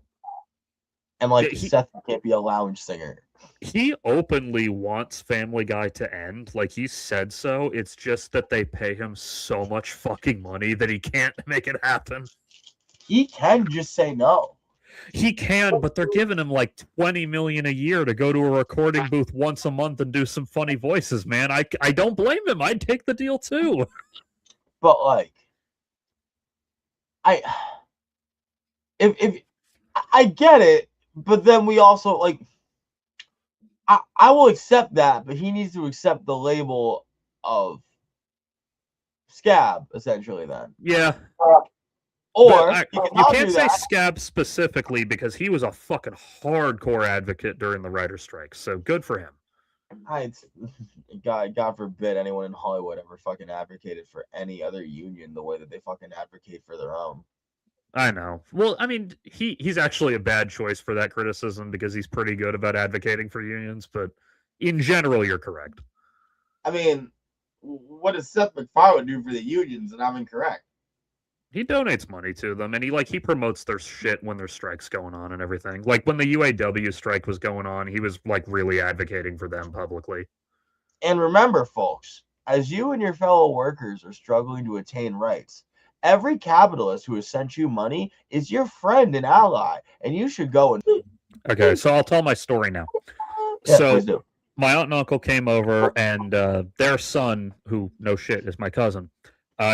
And like Seth can't be a lounge singer. He openly wants Family Guy to end. Like he said so. It's just that they pay him so much fucking money that he can't make it happen. He can just say no. He can, but they're giving him like $20 million a year to go to a recording booth once a month and do some funny voices, man. I don't blame him. I'd take the deal too. But like, if I get it, but then we also like, I will accept that, but he needs to accept the label of scab essentially. Then yeah. Or you can't say scab specifically because he was a fucking hardcore advocate during the writer's strike. So good for him. God forbid anyone in Hollywood ever fucking advocated for any other union the way that they fucking advocate for their own. I know. Well, I mean, he's actually a bad choice for that criticism because he's pretty good about advocating for unions, but in general, you're correct. I mean, what does Seth MacFarlane do for the unions? And I'm incorrect. He donates money to them, and he promotes their shit when there's strikes going on and everything. Like when the UAW strike was going on, he was like really advocating for them publicly. And remember, folks, as you and your fellow workers are struggling to attain rights, every capitalist who has sent you money is your friend and ally, and you should go and. Okay, so I'll tell my story now. Yeah, so please do. My aunt and uncle came over, and their son, who no shit is my cousin,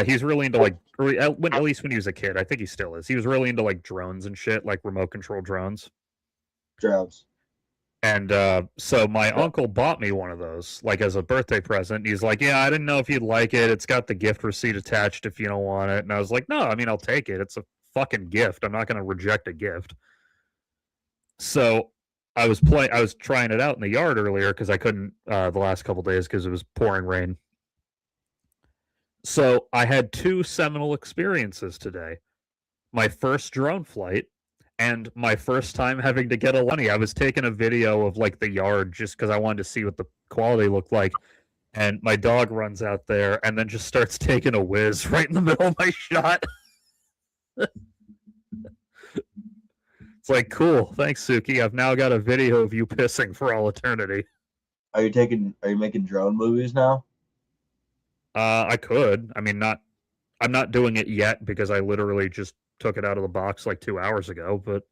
he's really into like, at least when he was a kid, I think he still is. He was really into like drones and shit, like remote control drones. Drones. And so my uncle bought me one of those, like as a birthday present. He's like, "Yeah, I didn't know if you'd like it. It's got the gift receipt attached if you don't want it." And I was like, "No, I mean, I'll take it. It's a fucking gift. I'm not going to reject a gift." So I was trying it out in the yard earlier because I couldn't the last couple days because it was pouring rain. So I had two seminal experiences today. My first drone flight and my first time having to get a money. I was taking a video of like the yard just because I wanted to see what the quality looked like. And my dog runs out there and then just starts taking a whiz right in the middle of my shot. It's like, cool. Thanks, Suki. I've now got a video of you pissing for all eternity. Are you making drone movies now? I could. I mean, I'm not doing it yet because I literally just took it out of the box like 2 hours ago, but.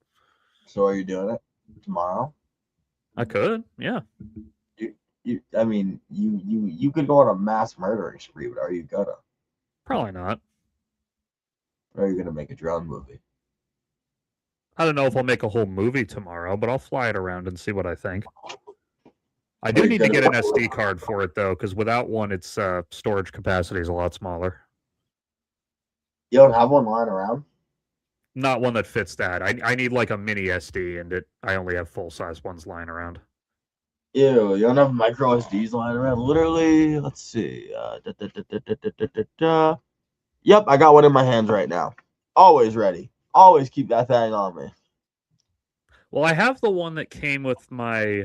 So are you doing it tomorrow? I could, yeah. I mean, you could go on a mass murdering spree, but are you gonna? Probably not. Or are you gonna make a drone movie? I don't know if I'll make a whole movie tomorrow, but I'll fly it around and see what I think. I Are do you need to gonna- get an SD card for it though, because without one, its storage capacity is a lot smaller. You don't have one lying around? Not one that fits that. I need like a mini SD, and I only have full size ones lying around. Ew, you don't have micro SDs lying around? Literally, let's see. Yep, I got one in my hands right now. Always ready. Always keep that thing on me. Well, I have the one that came with my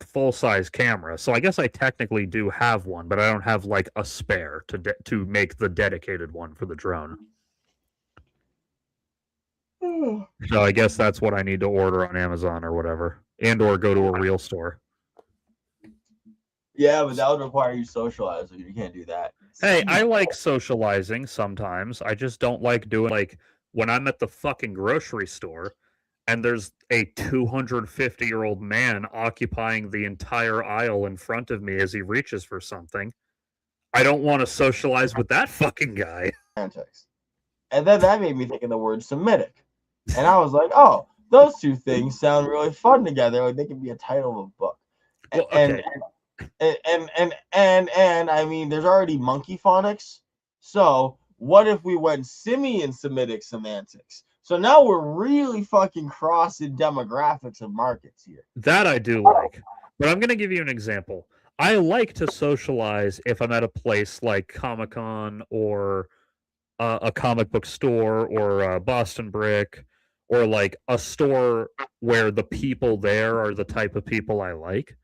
full size camera, so I guess I technically do have one, but I don't have like a spare to make the dedicated one for the drone. So I guess that's what I need to order on Amazon or whatever, and or go to a real store. Yeah, but that would require you socializing. You can't do that. Hey, I like socializing sometimes. I just don't like doing like when I'm at the fucking grocery store and there's a 250-year-old man occupying the entire aisle in front of me as he reaches for something. I don't want to socialize with that fucking guy. Antics. And then that made me think of the word Semitic. And I was like, oh, those two things sound really fun together. Like they could be a title of a book. Well, okay. And I mean, there's already monkey phonics. So what if we went simian Semitic semantics? So now we're really fucking crossing demographics and markets here. That I do like. But I'm going to give you an example. I like to socialize if I'm at a place like Comic-Con or a comic book store or Boston Brick or like a store where the people there are the type of people I like.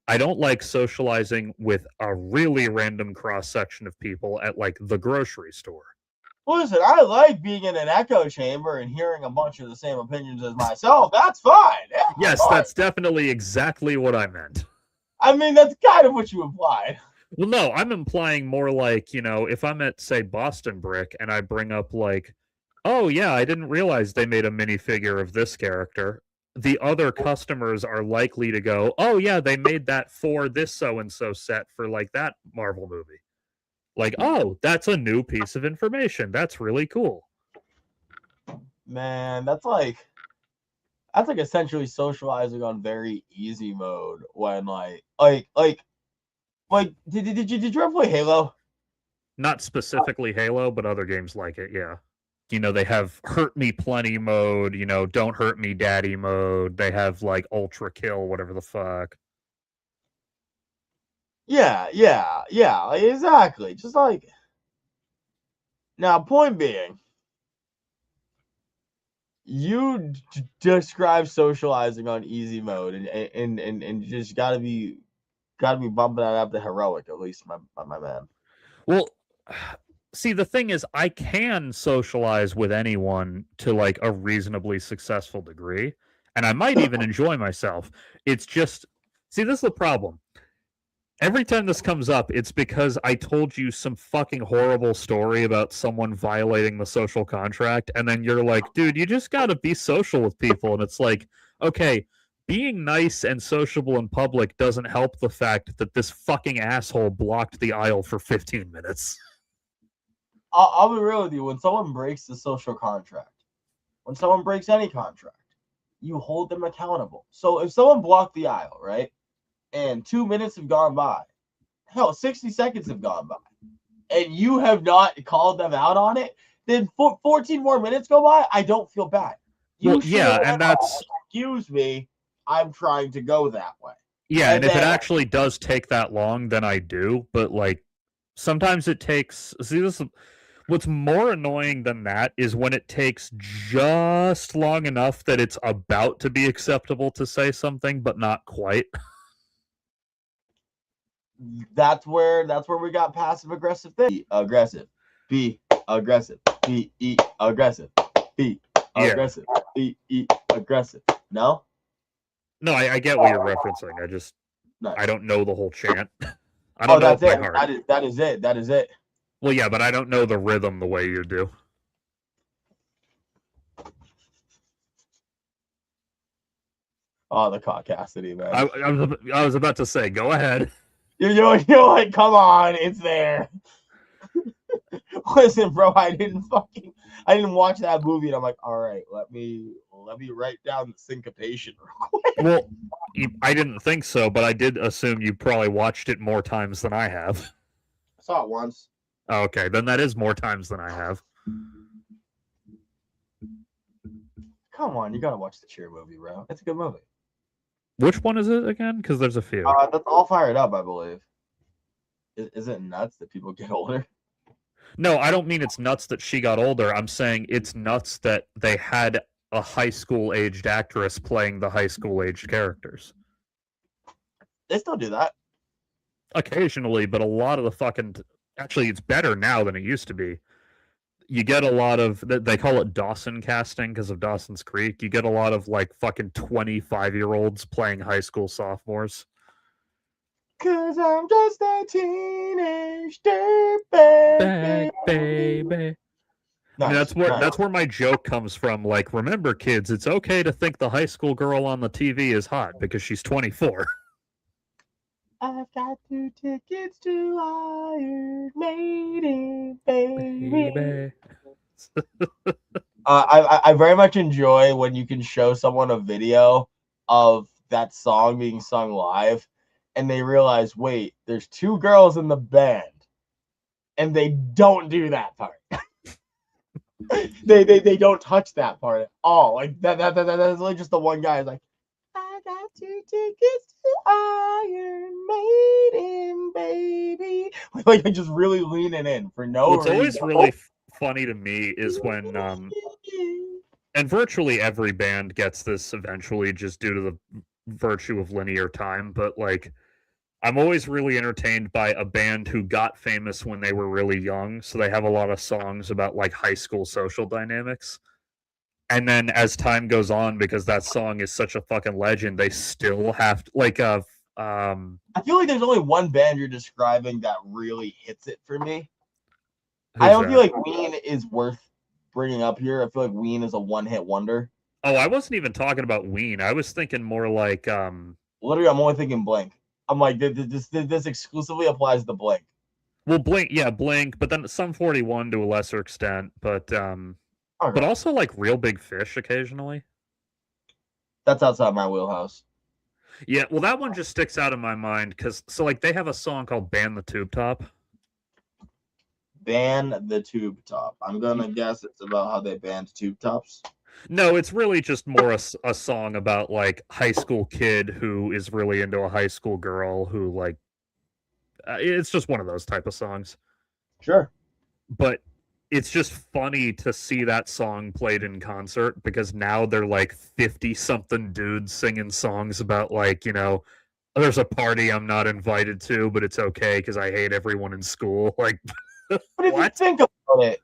I don't like socializing with a really random cross section of people at like the grocery store. Listen, I like being in an echo chamber and hearing a bunch of the same opinions as myself. That's fine. Yeah, Yes, fine. that's definitely exactly what I meant. I mean, that's kind of what you implied. Well, no, I'm implying more like, if I'm at, say, Boston Brick and I bring up like, oh yeah, I didn't realize they made a minifigure of this character. The other customers are likely to go, oh yeah, they made that for this so-and-so set for like that Marvel movie. Like, oh, that's a new piece of information. That's really cool. Man, that's like essentially socializing on very easy mode when did you ever play Halo? Not specifically Halo, but other games like it, yeah. They have hurt me plenty mode, don't hurt me daddy mode. They have like ultra kill, whatever the fuck. Yeah, like, exactly. Just like now, point being, you describe socializing on easy mode, and just gotta be bumping that up to heroic, at least, my man. Well, see, the thing is, I can socialize with anyone to like a reasonably successful degree, and I might even enjoy myself. It's just, see, this is the problem. Every time this comes up, it's because I told you some fucking horrible story about someone violating the social contract, and then you're like, dude, you just gotta be social with people. And it's like, okay, being nice and sociable in public doesn't help the fact that this fucking asshole blocked the aisle for 15 minutes. I'll be real with you. When someone breaks the social contract, when someone breaks any contract, you hold them accountable. So if someone blocked the aisle, right? And 2 minutes have gone by. Hell, 60 seconds have gone by. And you have not called them out on it. Then 14 more minutes go by. I don't feel bad. Well, yeah, and that's... Excuse me, I'm trying to go that way. Yeah, and if it actually does take that long, then I do. But, like, sometimes it takes... See, this is... What's more annoying than that is when it takes just long enough that it's about to be acceptable to say something, but not quite. That's where we got passive aggressive thing. Be aggressive. Be aggressive. Be aggressive. Be aggressive. Be aggressive. No? No, I get what you're referencing. I don't know the whole chant. I don't know it by heart. That is it. That is it. Well, yeah, but I don't know the rhythm the way you do. Oh, the caucasity, man. I was about to say, go ahead. You're like, come on, it's there. Listen, bro, I didn't watch that movie, and I'm like, all right, let me write down the syncopation real quick. Well, I didn't think so, but I did assume you probably watched it more times than I have. I saw it once. Oh, okay, then that is more times than I have. Come on, you gotta watch the Cheer movie, bro. It's a good movie. Which one is it again? Because there's a few. That's All Fired Up, I believe. Is it nuts that people get older? No, I don't mean it's nuts that she got older. I'm saying it's nuts that they had a high school aged actress playing the high school aged characters. They still do that. Occasionally, but a lot of the fucking. Actually, it's better now than it used to be. You get a lot of. They call it Dawson casting because of Dawson's Creek. You get a lot of like fucking 25-year-olds playing high school sophomores. Cause I'm just a teenage dirtbag baby. Nice, I mean, that's where my joke comes from. Like, remember, kids, it's okay to think the high school girl on the TV is hot because she's 24. I've got 2 tickets to Iron Maiden, baby. I very much enjoy when you can show someone a video of that song being sung live, and they realize, wait, there's 2 girls in the band, and they don't do that part. they don't touch that part at all. Like that's like just the one guy is like, I got 2 tickets to Iron Maiden, baby. Like just really leaning in for no What's reason. always really funny to me is when and virtually every band gets this eventually just due to the virtue of linear time, but like I'm always really entertained by a band who got famous when they were really young, so they have a lot of songs about like high school social dynamics. And then as time goes on, because that song is such a fucking legend, they still have to, like I feel like there's only one band you're describing that really hits it for me. I don't feel like Ween is worth bringing up here. I feel like Ween is a one-hit wonder. Oh, I wasn't even talking about Ween. I was thinking more like literally, I'm only thinking Blink. I'm like, this exclusively applies to Blink. Well, Blink, but then Sum 41 to a lesser extent, but also like Real Big Fish occasionally. That's outside my wheelhouse. Yeah, well, that one just sticks out in my mind because like they have a song called "Ban the Tube Top." Ban the tube top. I'm gonna guess it's about how they banned tube tops. No, it's really just more a song about like high school kid who is really into a high school girl who like. It's just one of those type of songs. Sure. But it's just funny to see that song played in concert because now they're like 50-something dudes singing songs about like, you know, there's a party I'm not invited to, but it's okay because I hate everyone in school. Like, but if you think about it,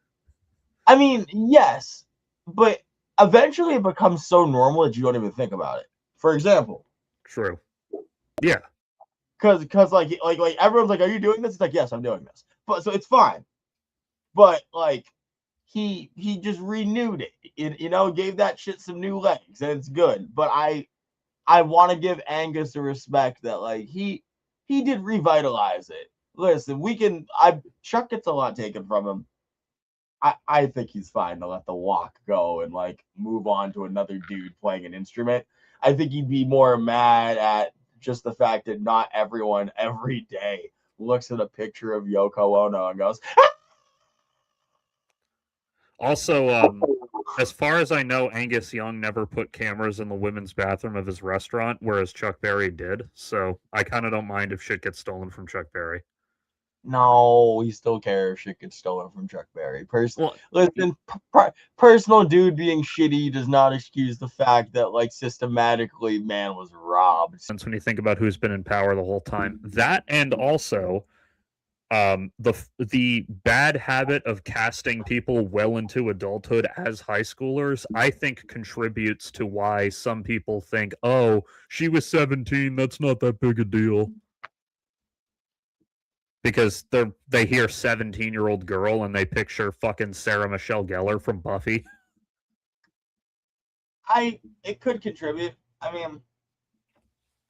I mean, yes, but eventually it becomes so normal that you don't even think about it. For example. True. Yeah. Because like everyone's like, are you doing this? It's like, yes, I'm doing this. But so it's fine. But like he just renewed it. You know, gave that shit some new legs, and it's good. But I want to give Angus the respect that like he did revitalize it. Listen, Chuck gets a lot taken from him. I think he's fine to let the walk go and like move on to another dude playing an instrument. I think he'd be more mad at just the fact that not everyone every day looks at a picture of Yoko Ono and goes. Also, as far as I know, Angus Young never put cameras in the women's bathroom of his restaurant, whereas Chuck Berry did. So I kind of don't mind if shit gets stolen from Chuck Berry. No, we still care if shit gets stolen from Chuck Berry. Well, listen, personal dude being shitty does not excuse the fact that, like, systematically, man was robbed. When you think about who's been in power the whole time, that and also the bad habit of casting people well into adulthood as high schoolers, I think contributes to why some people think, oh, she was 17, that's not that big a deal. Because they hear 17-year-old girl and they picture fucking Sarah Michelle Gellar from Buffy. It could contribute. I mean,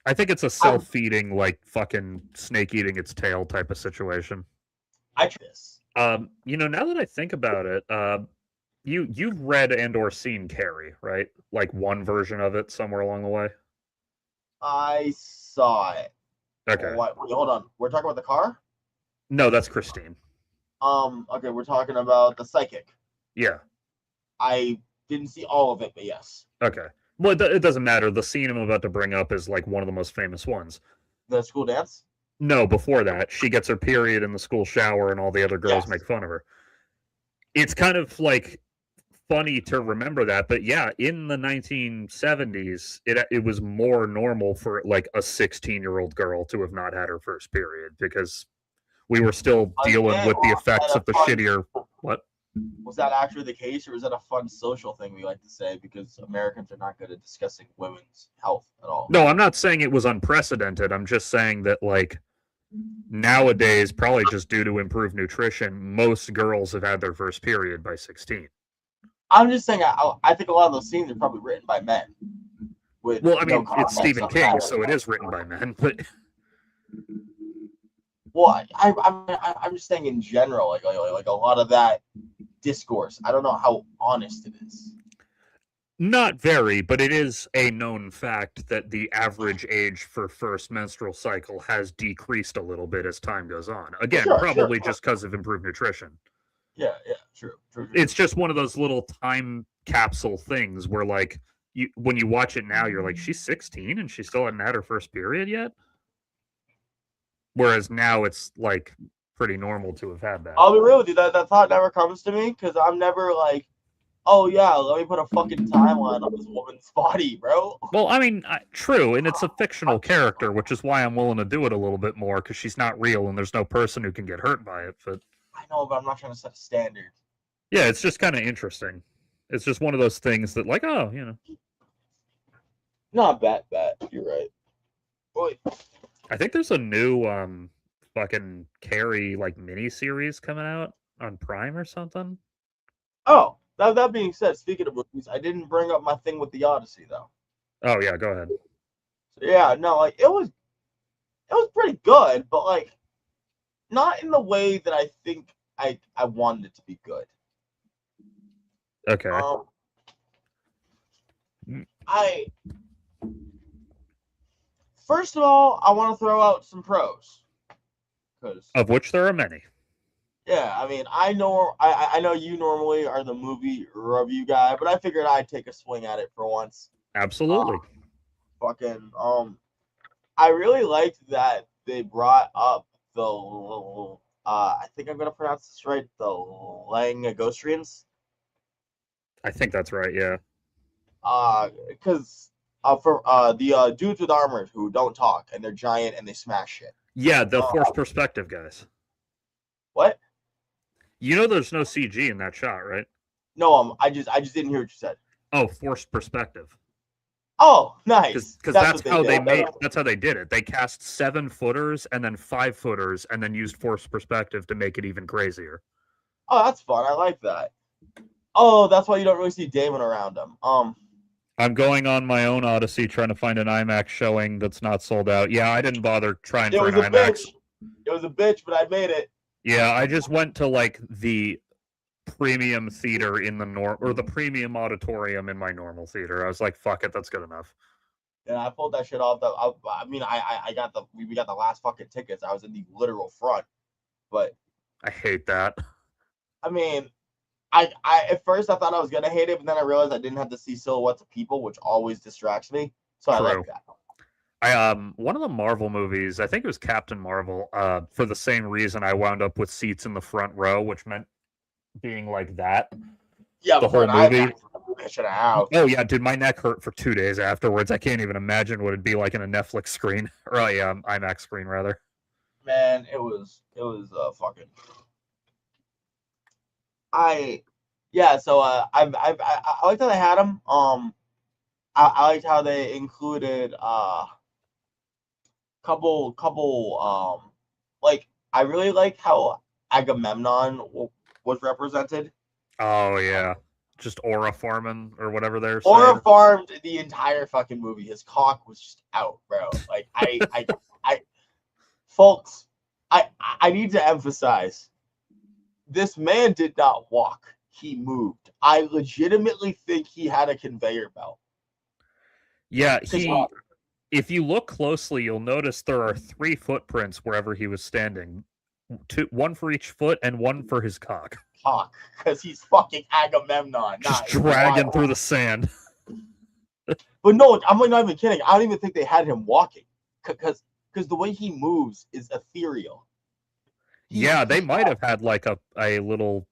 I think it's a self-feeding, like fucking snake eating its tail type of situation. I try this. Now that I think about it, you've read and or seen Carrie, right? Like one version of it somewhere along the way. I saw it. Okay. What? Wait, hold on. We're talking about the car? No, that's Christine. Okay, we're talking about the psychic. Yeah. I didn't see all of it, but yes. Okay. Well, it doesn't matter. The scene I'm about to bring up is like one of the most famous ones. The school dance? No, before that, she gets her period in the school shower, and all the other girls Yes. make fun of her. It's kind of like funny to remember that, but yeah, in the 1970s, it was more normal for like a 16-year-old girl to have not had her first period because we were still dealing with the effects of the shittier what? Was that actually the case, or was that a fun social thing we like to say because Americans are not good at discussing women's health at all? No, I'm not saying it was unprecedented. I'm just saying that like nowadays, probably just due to improved nutrition, most girls have had their first period by 16. I'm just saying, I think a lot of those scenes are probably written by men. Well, I mean, it's Stephen King, so it is written by men, but. Well, I'm just saying in general, like a lot of that discourse. I don't know how honest it is. Not very, but it is a known fact that the average age for first menstrual cycle has decreased a little bit as time goes on. Again, Sure, probably sure. just because of improved nutrition. Yeah, true. It's just one of those little time capsule things where, like, when you watch it now, you're like, she's 16 and she still hadn't had her first period yet? Whereas now it's, like, pretty normal to have had that. I'll be real with you, that thought never comes to me because I'm never like, oh yeah, let me put a fucking timeline on this woman's body, bro. Well, I mean, true, and it's a fictional character, which is why I'm willing to do it a little bit more because she's not real and there's no person who can get hurt by it. But I know, but I'm not trying to set a standard. Yeah, it's just kind of interesting. It's just one of those things that, like, oh, Not bad. You're right. Boy. I think there's a new fucking Carrie like mini series coming out on Prime or something. Oh, that being said, speaking of movies, I didn't bring up my thing with the Odyssey though. Oh yeah, go ahead. So yeah, no, like it was pretty good, but like not in the way that I think I wanted it to be good. Okay. First of all, I want to throw out some pros. Of which there are many. Yeah, I mean, I know you normally are the movie review guy, but I figured I'd take a swing at it for once. Absolutely. I really liked that they brought up the I think I'm gonna pronounce this right, the Langostrians. I think that's right, yeah. Because for the dudes with armor who don't talk and they're giant and they smash shit. Yeah, the forced perspective guys. What? There's no CG in that shot, right? No, I just didn't hear what you said. Oh, forced perspective. Oh, nice. Because that's how they did it. They cast 7-footers and then 5-footers and then used forced perspective to make it even crazier. Oh, that's fun. I like that. Oh, that's why you don't really see Damon around him. I'm going on my own Odyssey trying to find an IMAX showing that's not sold out. Yeah, I didn't bother trying for an IMAX. It was a bitch, but I made it. Yeah, I just went to like the premium theater in the premium auditorium in my normal theater. I was like, fuck it, that's good enough. And I pulled that shit off. We got the last fucking tickets. I was in the literal front, but I hate that. I mean, I at first I thought I was gonna hate it, but then I realized I didn't have to see silhouettes of people, which always distracts me. So True. I like that. One of the Marvel movies, I think it was Captain Marvel, for the same reason I wound up with seats in the front row, which meant being like that. Yeah, the whole movie. Oh yeah, dude, my neck hurt for 2 days afterwards. I can't even imagine what it'd be like in a Netflix screen or a IMAX screen rather. Man, it was fucking. I liked how they had them. I liked how they included couple like I really like how Agamemnon was represented. Oh yeah, just aura farming or whatever they're saying. Aura farmed the entire fucking movie. His cock was just out, bro. Like folks, I need to emphasize This man did not walk. He moved. I legitimately think he had a conveyor belt. Yeah, 'Cause if you look closely, you'll notice there are 3 footprints wherever he was standing. One for each foot and one for his cock. because he's fucking Agamemnon. Just dragging through the sand. But no, I'm not even kidding. I don't even think they had him walking, because the way he moves is ethereal. Yeah, they might have had like a little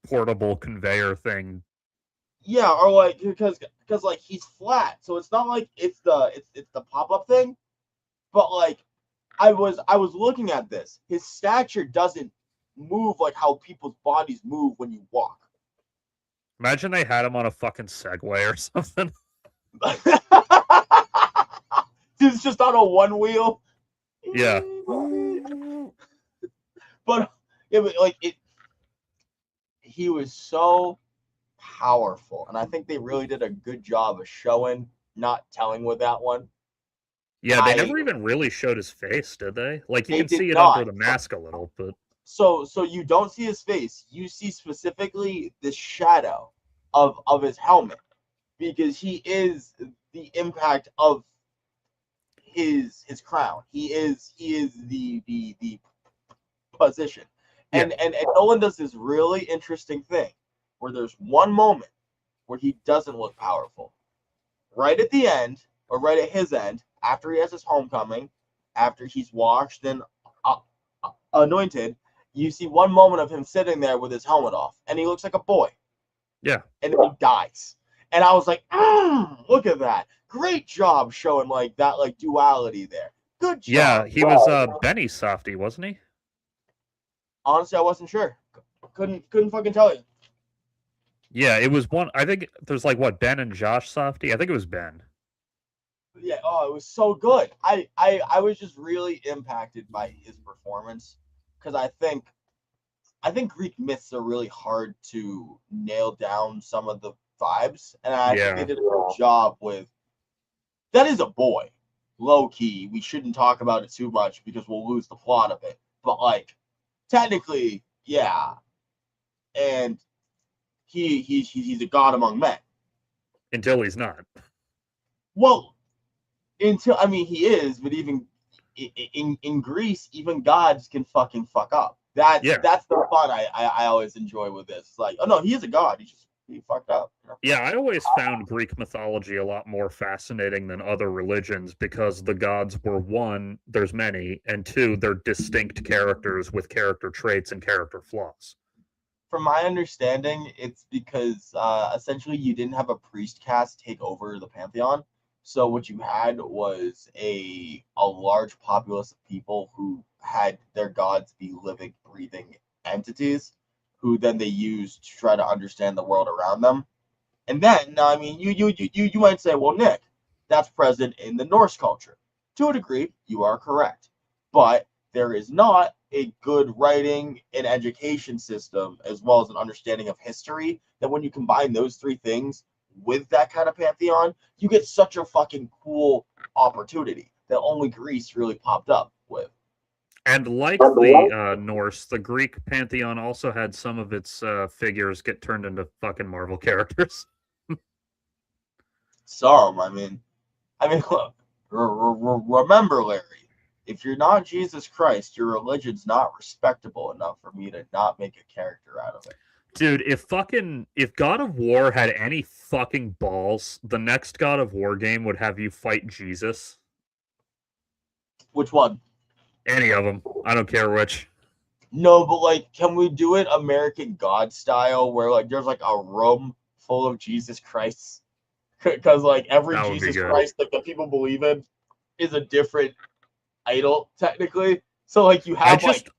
portable conveyor thing. Yeah, or like because like he's flat, so it's not like it's the pop-up thing. But like I was looking at this. His stature doesn't move like how people's bodies move when you walk. Imagine they had him on a fucking Segway or something. It's just on a one wheel. Yeah. But he was so powerful, and I think they really did a good job of showing, not telling with that one. Yeah, they never even really showed his face, did they? Like you can see it not. under the mask a little, but so you don't see his face. You see specifically the shadow of his helmet, because he is the impact of his crown. He is the position. And Nolan does this really interesting thing where there's one moment where he doesn't look powerful. Right at the end, or right at his end, after he has his homecoming, after he's washed and anointed, you see one moment of him sitting there with his helmet off, and he looks like a boy. Yeah. And then he dies. And I was like, look at that. Great job showing like that like duality there. Good job. Yeah, he was Benny softy, wasn't he? Honestly, I wasn't sure. Couldn't fucking tell you. Yeah, it was one. I think there's like what, Ben and Josh softy. I think it was Ben. Yeah, oh, it was so good. I was just really impacted by his performance, because I think Greek myths are really hard to nail down some of the vibes, and I think they did a good job with. That is a boy, low key. We shouldn't talk about it too much because we'll lose the plot of it. But like, technically, yeah, and he's a god among men. Until he's not. Well, he is, but even in Greece, even gods can fucking fuck up. That's the fun I always enjoy with this. It's like, oh no, he is a god. He fucked up. You know? Yeah, I always found Greek mythology a lot more fascinating than other religions because the gods were, one, there's many, and two, they're distinct characters with character traits and character flaws. From my understanding, it's because essentially you didn't have a priest caste take over the pantheon. So what you had was a large populace of people who had their gods be living, breathing entities, who then they used to try to understand the world around them. And then, I mean, you might say, well, Nick, that's present in the Norse culture. To a degree, you are correct. But there is not a good writing and education system, as well as an understanding of history, that when you combine those three things with that kind of pantheon, you get such a fucking cool opportunity that only Greece really popped up with. And like the Norse, the Greek pantheon also had some of its figures get turned into fucking Marvel characters. Some, I mean, look, remember, Larry, if you're not Jesus Christ, your religion's not respectable enough for me to not make a character out of it. Dude, if God of War had any fucking balls, the next God of War game would have you fight Jesus. Which one? Any of them. I don't care which. No, but like, can we do it American God style, where like there's like a room full of Jesus Christs? Because like every Jesus Christ that the people believe in is a different idol, technically. So like you have just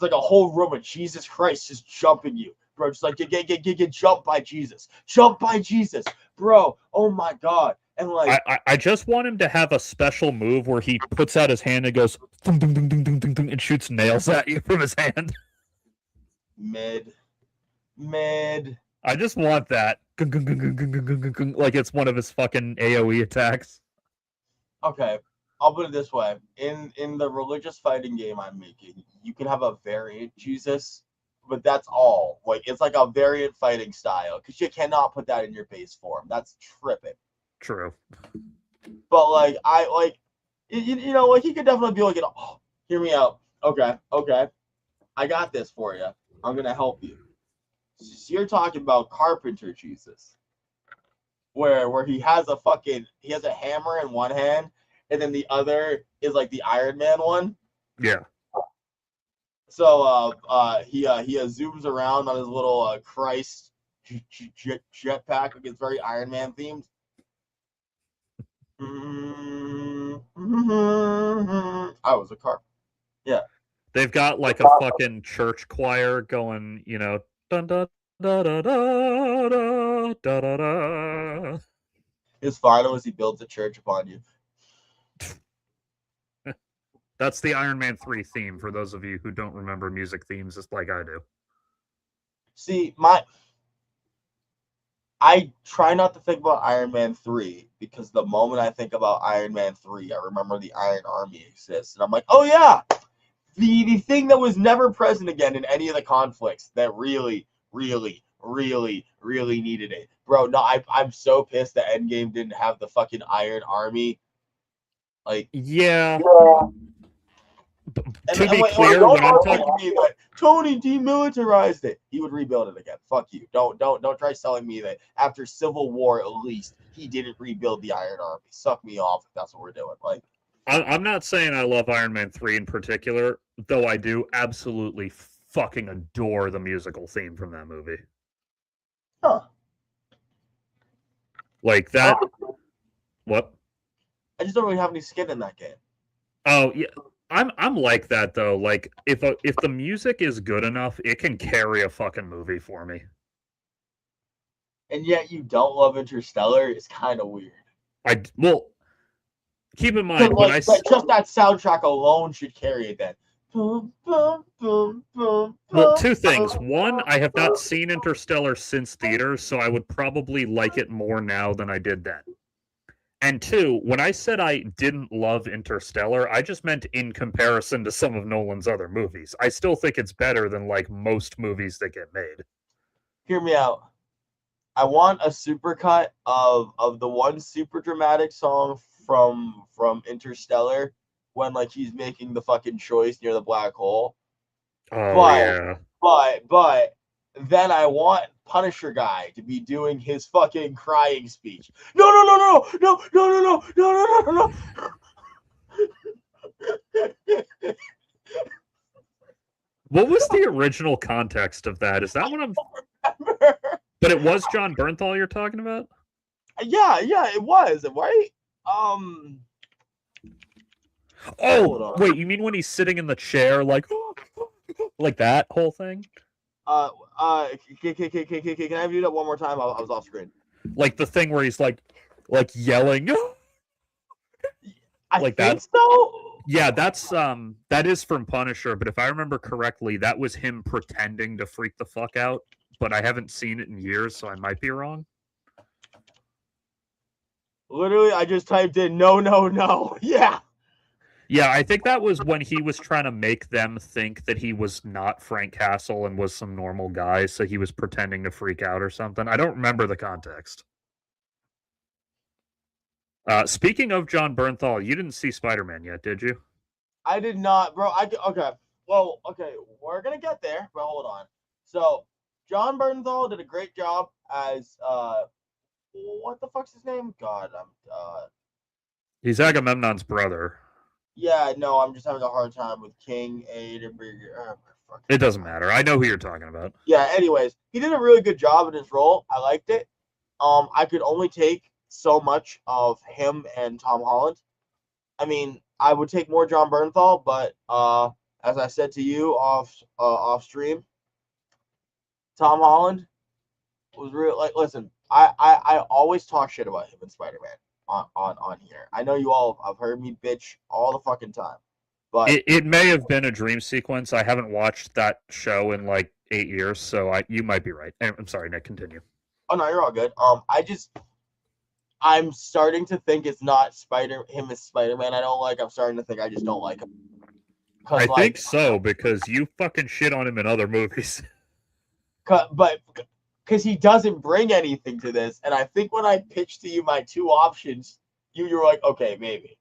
like a whole room of Jesus Christ just jumping you, bro. Just like get jumped by Jesus, bro. Oh my god! And like I just want him to have a special move where he puts out his hand and goes ding, ding, ding, ding, ding, ding, ding, and shoots nails at you from his hand. Mid. I just want that. Like it's one of his fucking AoE attacks. Okay, I'll put it this way. In the religious fighting game I'm making, you can have a variant Jesus but that's all. Like it's like a variant fighting style because you cannot put that in your base form. That's tripping. True. But like I like, you know, like he could definitely be like, oh, hear me out. Okay, I got this for you. I'm gonna help you. So you're talking about carpenter Jesus, where he has a hammer in one hand, and then the other is like the Iron Man one. Yeah. So he zooms around on his little Christ jetpack, like it's very Iron Man themed. I was a car. Yeah. They've got like a fucking church choir going, you know, dun da da da da da da da da. His final is he builds a church upon you. That's the Iron Man 3 theme for those of you who don't remember music themes just like I do. See, I try not to think about Iron Man 3 because the moment I think about Iron Man 3, I remember the Iron Army exists. And I'm like, oh yeah, the thing that was never present again in any of the conflicts that really, really, really, really needed it. Bro, no, I'm so pissed that Endgame didn't have the fucking Iron Army. Like, yeah. And, to and be like, clear, don't when I'm argue talking, with me that Tony demilitarized it. He would rebuild it again. Fuck you. Don't try selling me that after Civil War at least he didn't rebuild the Iron Army. Suck me off if that's what we're doing. Like, I'm not saying I love Iron Man 3 in particular, though I do absolutely fucking adore the musical theme from that movie. huh? Like that. What? I just don't really have any skin in that game. Oh yeah. I'm like that though. Like if the music is good enough, it can carry a fucking movie for me. And yet you don't love Interstellar. It's kind of weird. Well, keep in mind when like, just that soundtrack alone should carry it. Then. Well, two things. One, I have not seen Interstellar since theaters, so I would probably like it more now than I did then. And two, when I said I didn't love Interstellar, I just meant in comparison to some of Nolan's other movies. I still think it's better than like most movies that get made. Hear me out. I want a supercut of the one super dramatic song from Interstellar when like he's making the fucking choice near the black hole. Oh yeah. But then I want Punisher guy to be doing his fucking crying speech. No, no, no, no, no, no, no, no, no, no, no, no. What was the original context of that? Is that what I'm? But it was John Bernthal you're talking about? Yeah, it was, right? Oh, wait, you mean when he's sitting in the chair like that whole thing? Can I do that one more time? I was off screen. Like the thing where he's like yelling. I like think that. So. Yeah, that is from Punisher, but if I remember correctly, that was him pretending to freak the fuck out. But I haven't seen it in years, so I might be wrong. Literally, I just typed in no, no, no. Yeah. Yeah, I think that was when he was trying to make them think that he was not Frank Castle and was some normal guy, so he was pretending to freak out or something. I don't remember the context. Speaking of John Bernthal, you didn't see Spider-Man yet, did you? I did not, bro. Okay. Well, okay, we're gonna get there, but hold on. So, John Bernthal did a great job as what the fuck's his name? God, he's Agamemnon's brother. Yeah, no, I'm just having a hard time with King Adenberger. It doesn't matter. I know who you're talking about. Yeah. Anyways, he did a really good job in his role. I liked it. I could only take so much of him and Tom Holland. I mean, I would take more John Bernthal, but as I said to you off stream, Tom Holland was real. Like, listen, I always talk shit about him in Spider-Man on here. I know you all have heard me bitch all the fucking time, but it may have been a dream sequence. I haven't watched that show in like 8 years, so you might be right. I'm sorry, Nick. Continue. Oh no, you're all good. I'm starting to think it's not him as Spider-Man I don't like. I'm starting to think I just don't like him. I Cause think like, so, because you fucking shit on him in other movies. but because he doesn't bring anything to this, and I think when I pitched to you my two options, you were like, okay, maybe.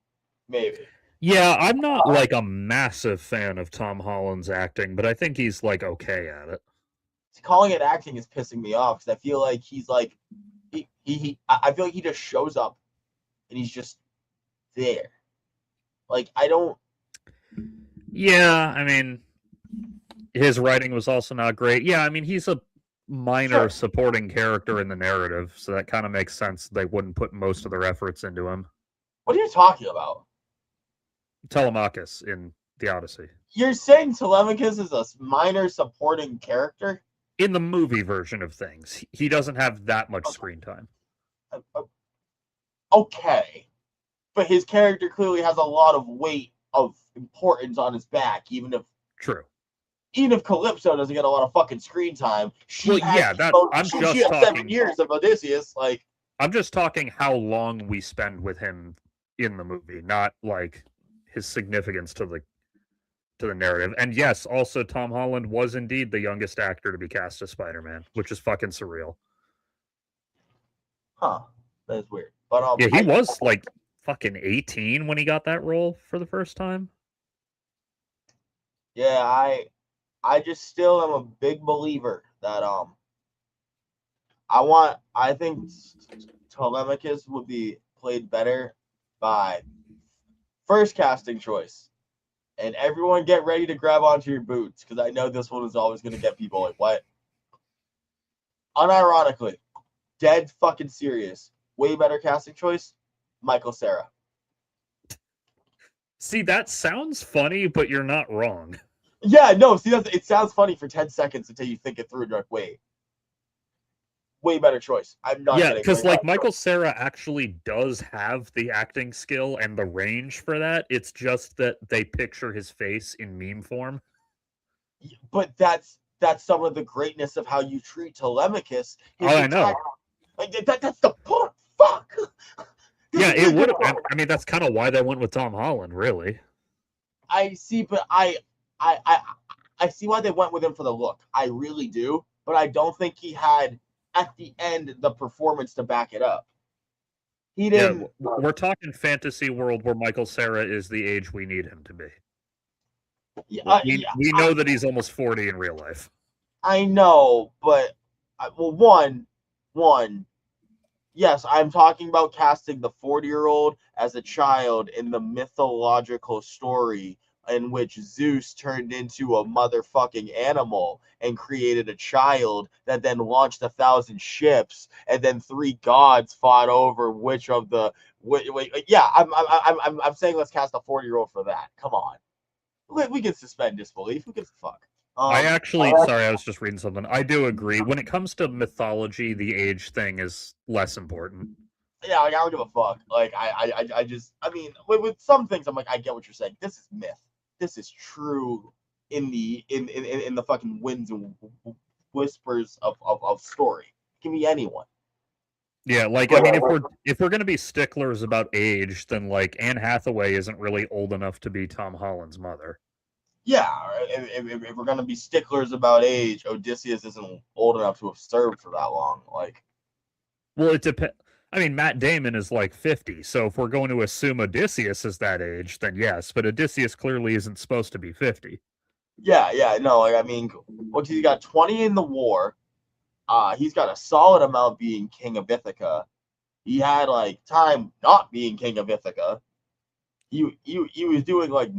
Yeah, I'm not like a massive fan of Tom Holland's acting, but I think he's like okay at it. Calling it acting is pissing me off because I feel like he's like I feel like he just shows up and he's just there. Like I don't. Yeah, I mean, his writing was also not great. Yeah, I mean, he's a minor Sure. supporting character in the narrative, so that kind of makes sense. They wouldn't put most of their efforts into him. What are you talking about? Telemachus in the Odyssey. You're saying Telemachus is a minor supporting character? In the movie version of things, he doesn't have that much screen time. Okay, but his character clearly has a lot of weight of importance on his back, True. even if Calypso doesn't get a lot of fucking screen time. She had I'm she just had talking 7 years of Odysseus. Like I'm just talking how long we spend with him in the movie, not like his significance to the narrative. And yes, also Tom Holland was indeed the youngest actor to be cast as Spider-Man, which is fucking surreal. huh? That is weird. But Yeah, he was like fucking 18 when he got that role for the first time. yeah, I just still am a big believer that I think Telemachus would be played better by first casting choice. And everyone get ready to grab onto your boots because I know this one is always going to get people like, what? Unironically, dead fucking serious. Way better casting choice, Michael Cera. See, that sounds funny, but you're not wrong. Yeah, no, see, it sounds funny for 10 seconds until you think it through and you're like, wait. Way better choice. I'm not Yeah, kidding. because like Michael Cera actually does have the acting skill and the range for that. It's just that they picture his face in meme form. But that's some of the greatness of how you treat Telemachus. I know. Like, that's the point. Fuck. Yeah, it would. I mean, that's kind of why they went with Tom Holland, really. I see, but I see why they went with him for the look. I really do, but I don't think he had at the end the performance to back it up. He didn't. Yeah, we're talking fantasy world where Michael Cera is the age we need him to be. We know that he's almost 40 in real life. I know, but well, one, yes, I'm talking about casting the 40-year-old as a child in the mythological story in which Zeus turned into a motherfucking animal and created a child that then launched 1,000 ships, and then 3 gods fought over which of the. Yeah, I'm saying let's cast a 40-year-old for that. Come on, we can suspend disbelief. Who gives a fuck? I was just reading something. I do agree. When it comes to mythology, the age thing is less important. Yeah, like, I don't give a fuck. Like, I mean, with some things, I'm like, I get what you're saying. This is myth. This is true in the fucking winds and whispers of story. It can be anyone. Yeah, like, I mean, if we're gonna be sticklers about age, then like Anne Hathaway isn't really old enough to be Tom Holland's mother. Yeah, if we're gonna be sticklers about age, Odysseus isn't old enough to have served for that long. Like, well, it depends. I mean, Matt Damon is like 50, so if we're going to assume Odysseus is that age, then yes. But Odysseus clearly isn't supposed to be 50. yeah, no. Like, I mean, look, he's got 20 in the war. He's got a solid amount being king of Ithaca. He had like time not being king of Ithaca. He was doing like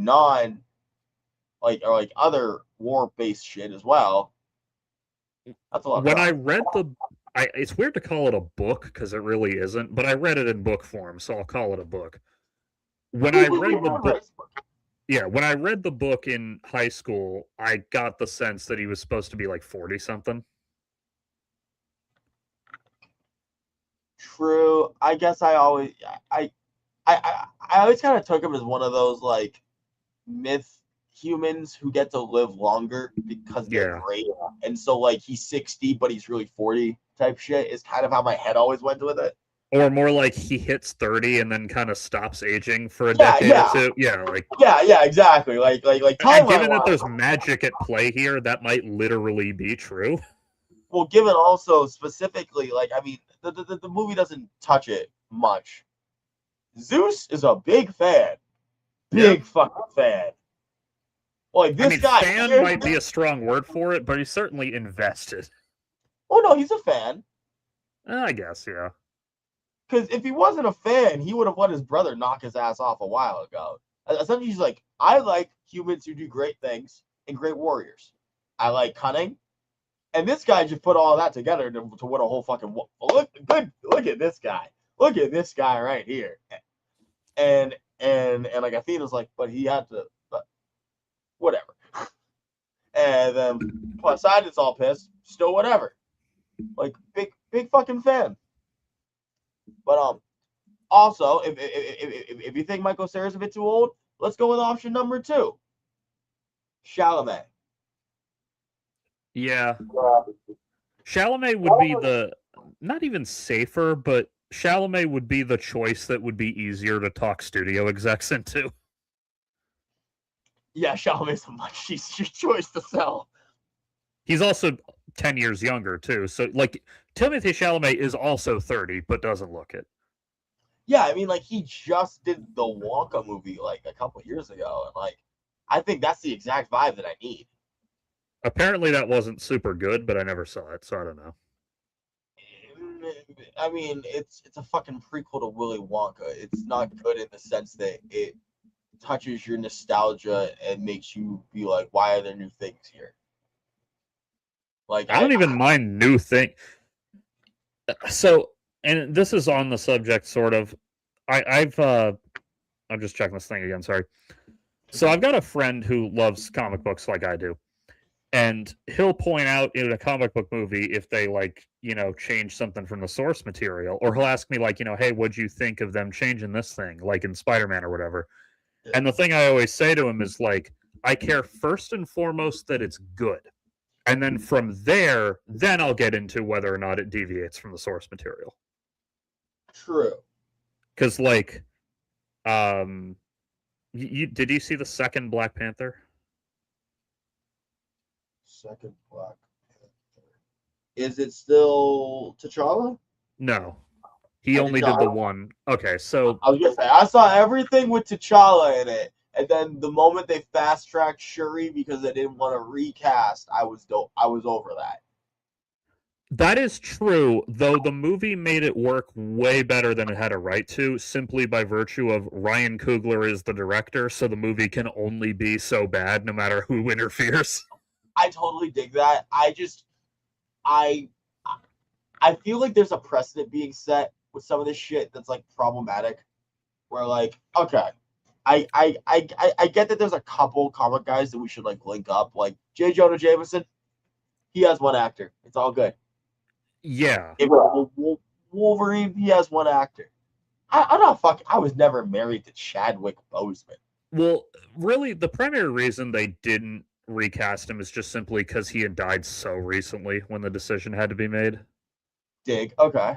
other war based shit as well. That's a lot. When I read it's weird to call it a book because it really isn't, but I read it in book form, so I'll call it a book. When I read the book, yeah, when I read the book in high school, I got the sense that he was supposed to be like 40 something. True. I guess I always kind of took him as one of those like myth humans who get to live longer because they're great. And so like he's 60 but he's really 40 type shit is kind of how my head always went with it. Or more like he hits 30 and then kind of stops aging for a Yeah, decade yeah. or two. Yeah, like Yeah, exactly. Like and timeline given that wise. there's magic at play here, that might literally be true. Well, given also specifically, like, I mean, the movie doesn't touch it much. Zeus is a big fan. Big fucking fan. Like, I this mean, guy fan here. might be a strong word for it, but he's certainly invested. Oh, no, he's a fan. I guess, yeah. Because if he wasn't a fan, he would have let his brother knock his ass off a while ago. Essentially, he's like, I like humans who do great things and great warriors. I like cunning. And this guy just put all that together to win a whole fucking. Look at this guy. Look at this guy right here. And like Athena's like, but he had to, but whatever. And then Poseidon's all pissed. Still whatever. Like big fucking fan. But also, if you think Michael Cera's a bit too old, let's go with option number 2. Chalamet. Yeah. Chalamet would be the not even safer, but Chalamet would be the choice that would be easier to talk studio execs into. Yeah, Chalamet's a much easier choice to sell. He's also 10 years younger too. So like Timothée Chalamet is also 30 but doesn't look it. Yeah, I mean, like, he just did the Wonka movie like a couple years ago, and like, I think that's the exact vibe that I need. Apparently that wasn't super good, but I never saw it, so I don't know. I mean, it's a fucking prequel to Willy Wonka. It's not good in the sense that it touches your nostalgia and makes you be like, why are there new things here? Like, I don't even mind new thing. So, and this is on the subject, sort of. I'm just checking this thing again. Sorry. So I've got a friend who loves comic books like I do, and he'll point out in a comic book movie if they like, change something from the source material, or he'll ask me like, hey, what'd you think of them changing this thing, like in Spider-Man or whatever? And the thing I always say to him is like, I care first and foremost that it's good. And then from there, then I'll get into whether or not it deviates from the source material. True. Because, like, did you see the second Black Panther? Second Black Panther. Is it still T'Challa? No. He only did the one. Okay, so I was gonna say I saw everything with T'Challa in it, and then the moment they fast tracked Shuri because they didn't want to recast, I was over that. That is true, though the movie made it work way better than it had a right to, simply by virtue of Ryan Coogler is the director, so the movie can only be so bad no matter who interferes. I totally dig that. I feel like there's a precedent being set with some of this shit that's like problematic. Where like, okay, I get that there's a couple comic guys that we should like link up, like J. Jonah Jameson. He has one actor. It's all good. Yeah. Wolverine, he has one actor. I'm not fucking. I was never married to Chadwick Boseman. Well, really, the primary reason they didn't recast him is just simply because he had died so recently when the decision had to be made. Dig. Okay.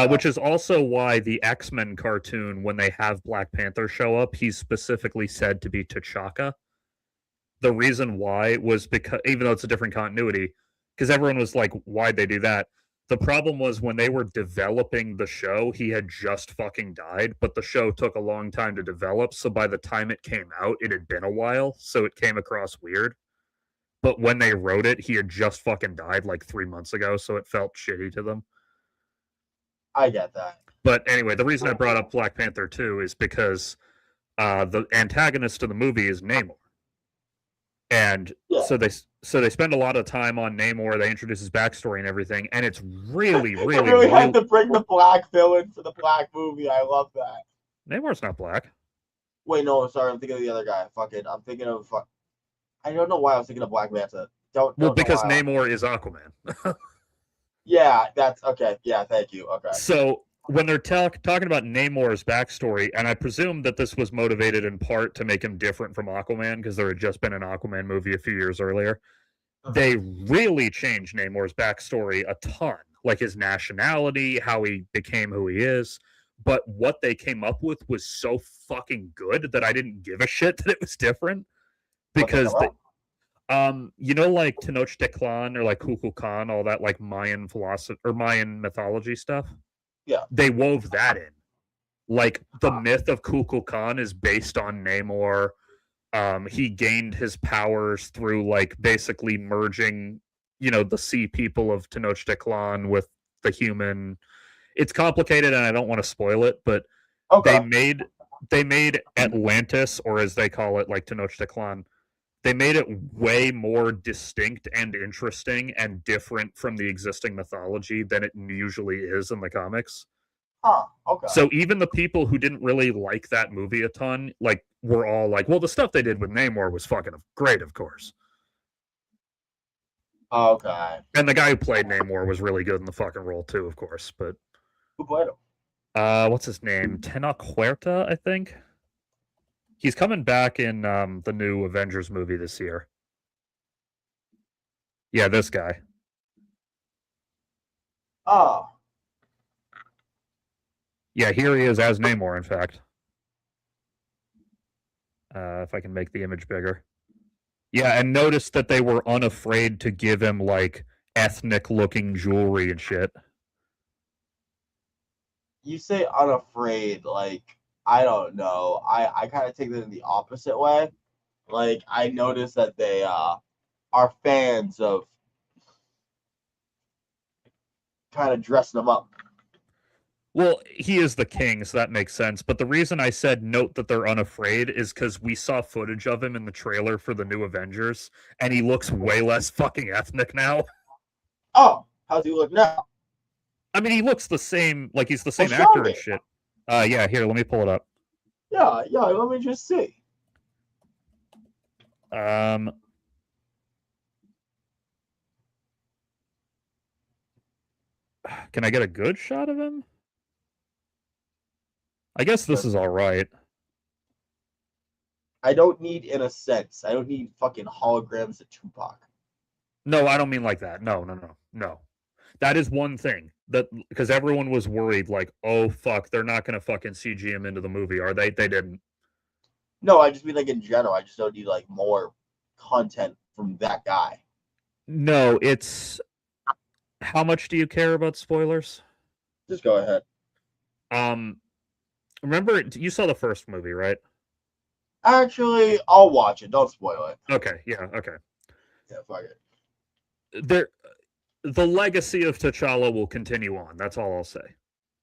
Which is also why the X-Men cartoon, when they have Black Panther show up, he's specifically said to be T'Chaka. The reason why was because, even though it's a different continuity, because everyone was like, why'd they do that? The problem was when they were developing the show, he had just fucking died, but the show took a long time to develop, so by the time it came out, it had been a while, so it came across weird. But when they wrote it, he had just fucking died like 3 months ago, so it felt shitty to them. I get that. But anyway, the reason I brought up Black Panther 2 is because the antagonist of the movie is Namor. And so they spend a lot of time on Namor. They introduce his backstory and everything, and it's really had to bring the black villain for the black movie. I love that. Namor's not black. Wait, no, sorry, I'm thinking of the other guy. I'm thinking of. I don't know why I was thinking of Black Manta. Don't because Namor is Aquaman. Yeah, that's okay. Yeah, thank you. Okay. So when they're talking about Namor's backstory, and I presume that this was motivated in part to make him different from Aquaman, because there had just been an Aquaman movie a few years earlier, they really changed Namor's backstory a ton. like his nationality, how he became who he is. But what they came up with was so fucking good that I didn't give a shit that it was different. What they Because come up? you know, like Tenochtitlan or like Kukulkan, all that like Mayan philosophy or Mayan mythology stuff. Yeah. They wove that in. Like the myth of Kukulkan is based on Namor. He gained his powers through like basically merging, you know, the sea people of Tenochtitlan with the human. It's complicated, and I don't want to spoil it, but they Okay. made Atlantis, or as they call it, like Tenochtitlan. They made it way more distinct and interesting and different from the existing mythology than it usually is in the comics. Huh. Okay. So even the people who didn't really like that movie a ton, like, were all like, well, the stuff they did with Namor was fucking great, of course. Okay. And the guy who played Namor was really good in the fucking role too, of course. But Who played him? what's his name? Tenoch Huerta, I think. He's coming back in the new Avengers movie this year. Yeah, this guy. Oh. Yeah, here he is as Namor, in fact. If I can make the image bigger. Yeah, and notice that they were unafraid to give him like ethnic looking jewelry and shit. You say unafraid, like I don't know. I kind of take that in the opposite way. Like I noticed that they are fans of kind of dressing them up. Well, he is the king, so that makes sense. But the reason I said note that they're unafraid is because we saw footage of him in the trailer for the new Avengers, and he looks way less fucking ethnic now. Oh, how's he look now? I mean, he looks the same, like he's the same Well, actor show and me. shit. Yeah, here, let me pull it up. Yeah, yeah. Let me just see. Um, can I get a good shot of him? I guess this is all right. I don't need, in a sense, I don't need fucking holograms of Tupac. No, I don't mean like that. No. That is one thing that because everyone was worried, like, oh fuck, they're not gonna fucking CG him into the movie, are they? They didn't. No, I just mean like in general. I just don't need like more content from that guy. No, it's how much do you care about spoilers? Just go ahead. Um, remember you saw the first movie, right? Actually, I'll watch it. Don't spoil it. Okay, yeah, okay. Yeah, fuck it. The legacy of T'Challa will continue on. That's all I'll say.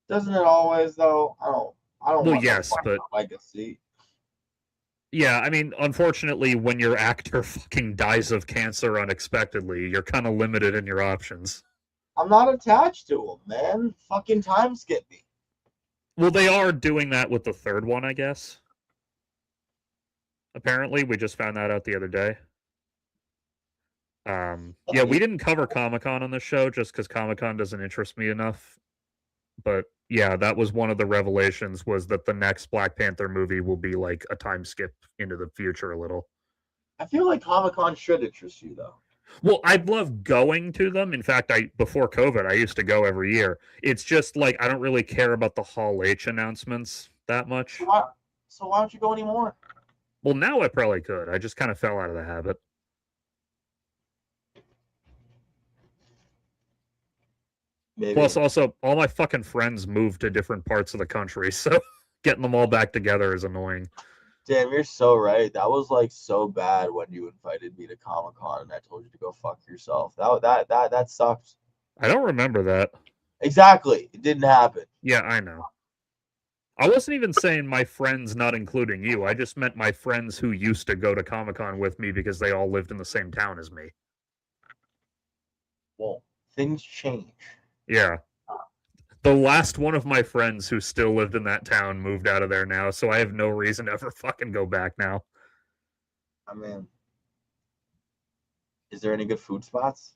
Doesn't it always though? I don't Well, want yes, no but legacy. yeah, I mean, unfortunately, when your actor fucking dies of cancer unexpectedly, you're kind of limited in your options. I'm not attached to him, man. Fucking time skip me. Well, they are doing that with the third one, I guess. Apparently, we just found that out the other day. Yeah, we didn't cover Comic-Con on this show just because Comic-Con doesn't interest me enough. But yeah, that was one of the revelations was that the next Black Panther movie will be like a time skip into the future a little. I feel like Comic-Con should interest you though. Well, I'd love going to them. In fact, before COVID, I used to go every year. It's just like I don't really care about the Hall H announcements that much. So why don't you go anymore? Well, now I probably could. I just kind of fell out of the habit. Maybe. Plus, also, all my fucking friends moved to different parts of the country, so getting them all back together is annoying. Damn, you're so right. That was like so bad when you invited me to Comic-Con and I told you to go fuck yourself. That sucked. I don't remember that. Exactly. It didn't happen. Yeah, I know. I wasn't even saying my friends, not including you. I just meant my friends who used to go to Comic-Con with me because they all lived in the same town as me. Well, things change. Yeah. The last one of my friends who still lived in that town moved out of there now, so I have no reason to ever fucking go back now. I mean, is there any good food spots?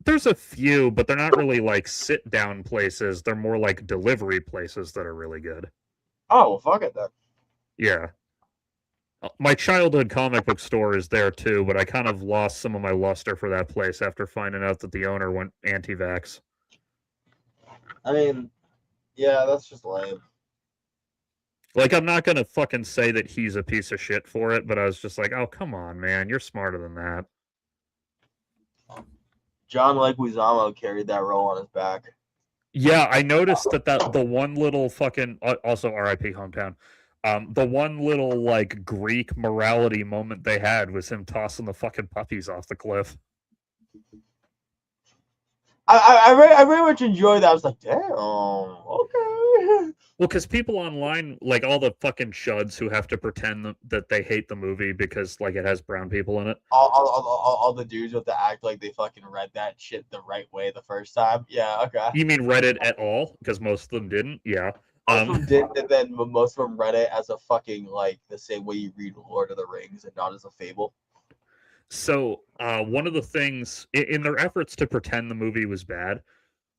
There's a few, but they're not really like sit-down places. They're more like delivery places that are really good. Oh, well, fuck it then. Yeah. My childhood comic book store is there too, but I kind of lost some of my luster for that place after finding out that the owner went anti-vax. I mean, yeah, that's just lame. Like, I'm not gonna fucking say that he's a piece of shit for it, but I was just like, oh, come on, man, you're smarter than that. John Leguizamo carried that role on his back. Yeah, I noticed that the one little fucking also R.I.P. hometown. The one little like Greek morality moment they had was him tossing the fucking puppies off the cliff. I very much enjoyed that. I was like, damn, okay. Well, because people online, like all the fucking chuds who have to pretend that they hate the movie because like it has brown people in it. All the dudes with to act like they fucking read that shit the right way the first time. Yeah, okay. You mean read it at all? Because most of them didn't. Yeah. Most of them did, and then most of them read it as a fucking like the same way you read Lord of the Rings and not as a fable. So one of the things in their efforts to pretend the movie was bad,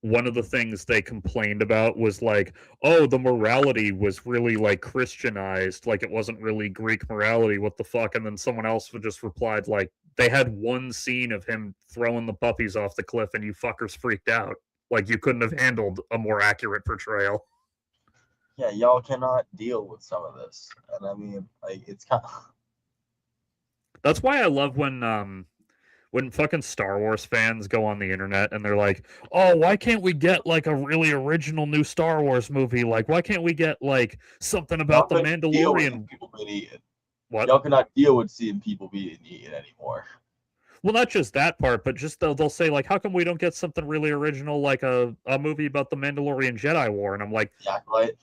one of the things they complained about was like, oh, the morality was really like Christianized, like it wasn't really Greek morality. What the fuck? And then someone else just replied like, they had one scene of him throwing the puppies off the cliff, and you fuckers freaked out. Like you couldn't have handled a more accurate portrayal. Yeah, y'all cannot deal with some of this, and I mean, like it's kind of. That's why I love when fucking Star Wars fans go on the internet and they're like, "Oh, why can't we get like a really original new Star Wars movie? Like, why can't we get like something about the Mandalorian?" People being eaten. What? Y'all cannot deal with seeing people being eaten anymore. Well, not just that part, but just they'll say like, "How come we don't get something really original like a movie about the Mandalorian Jedi War?" And I'm like, The Acolyte.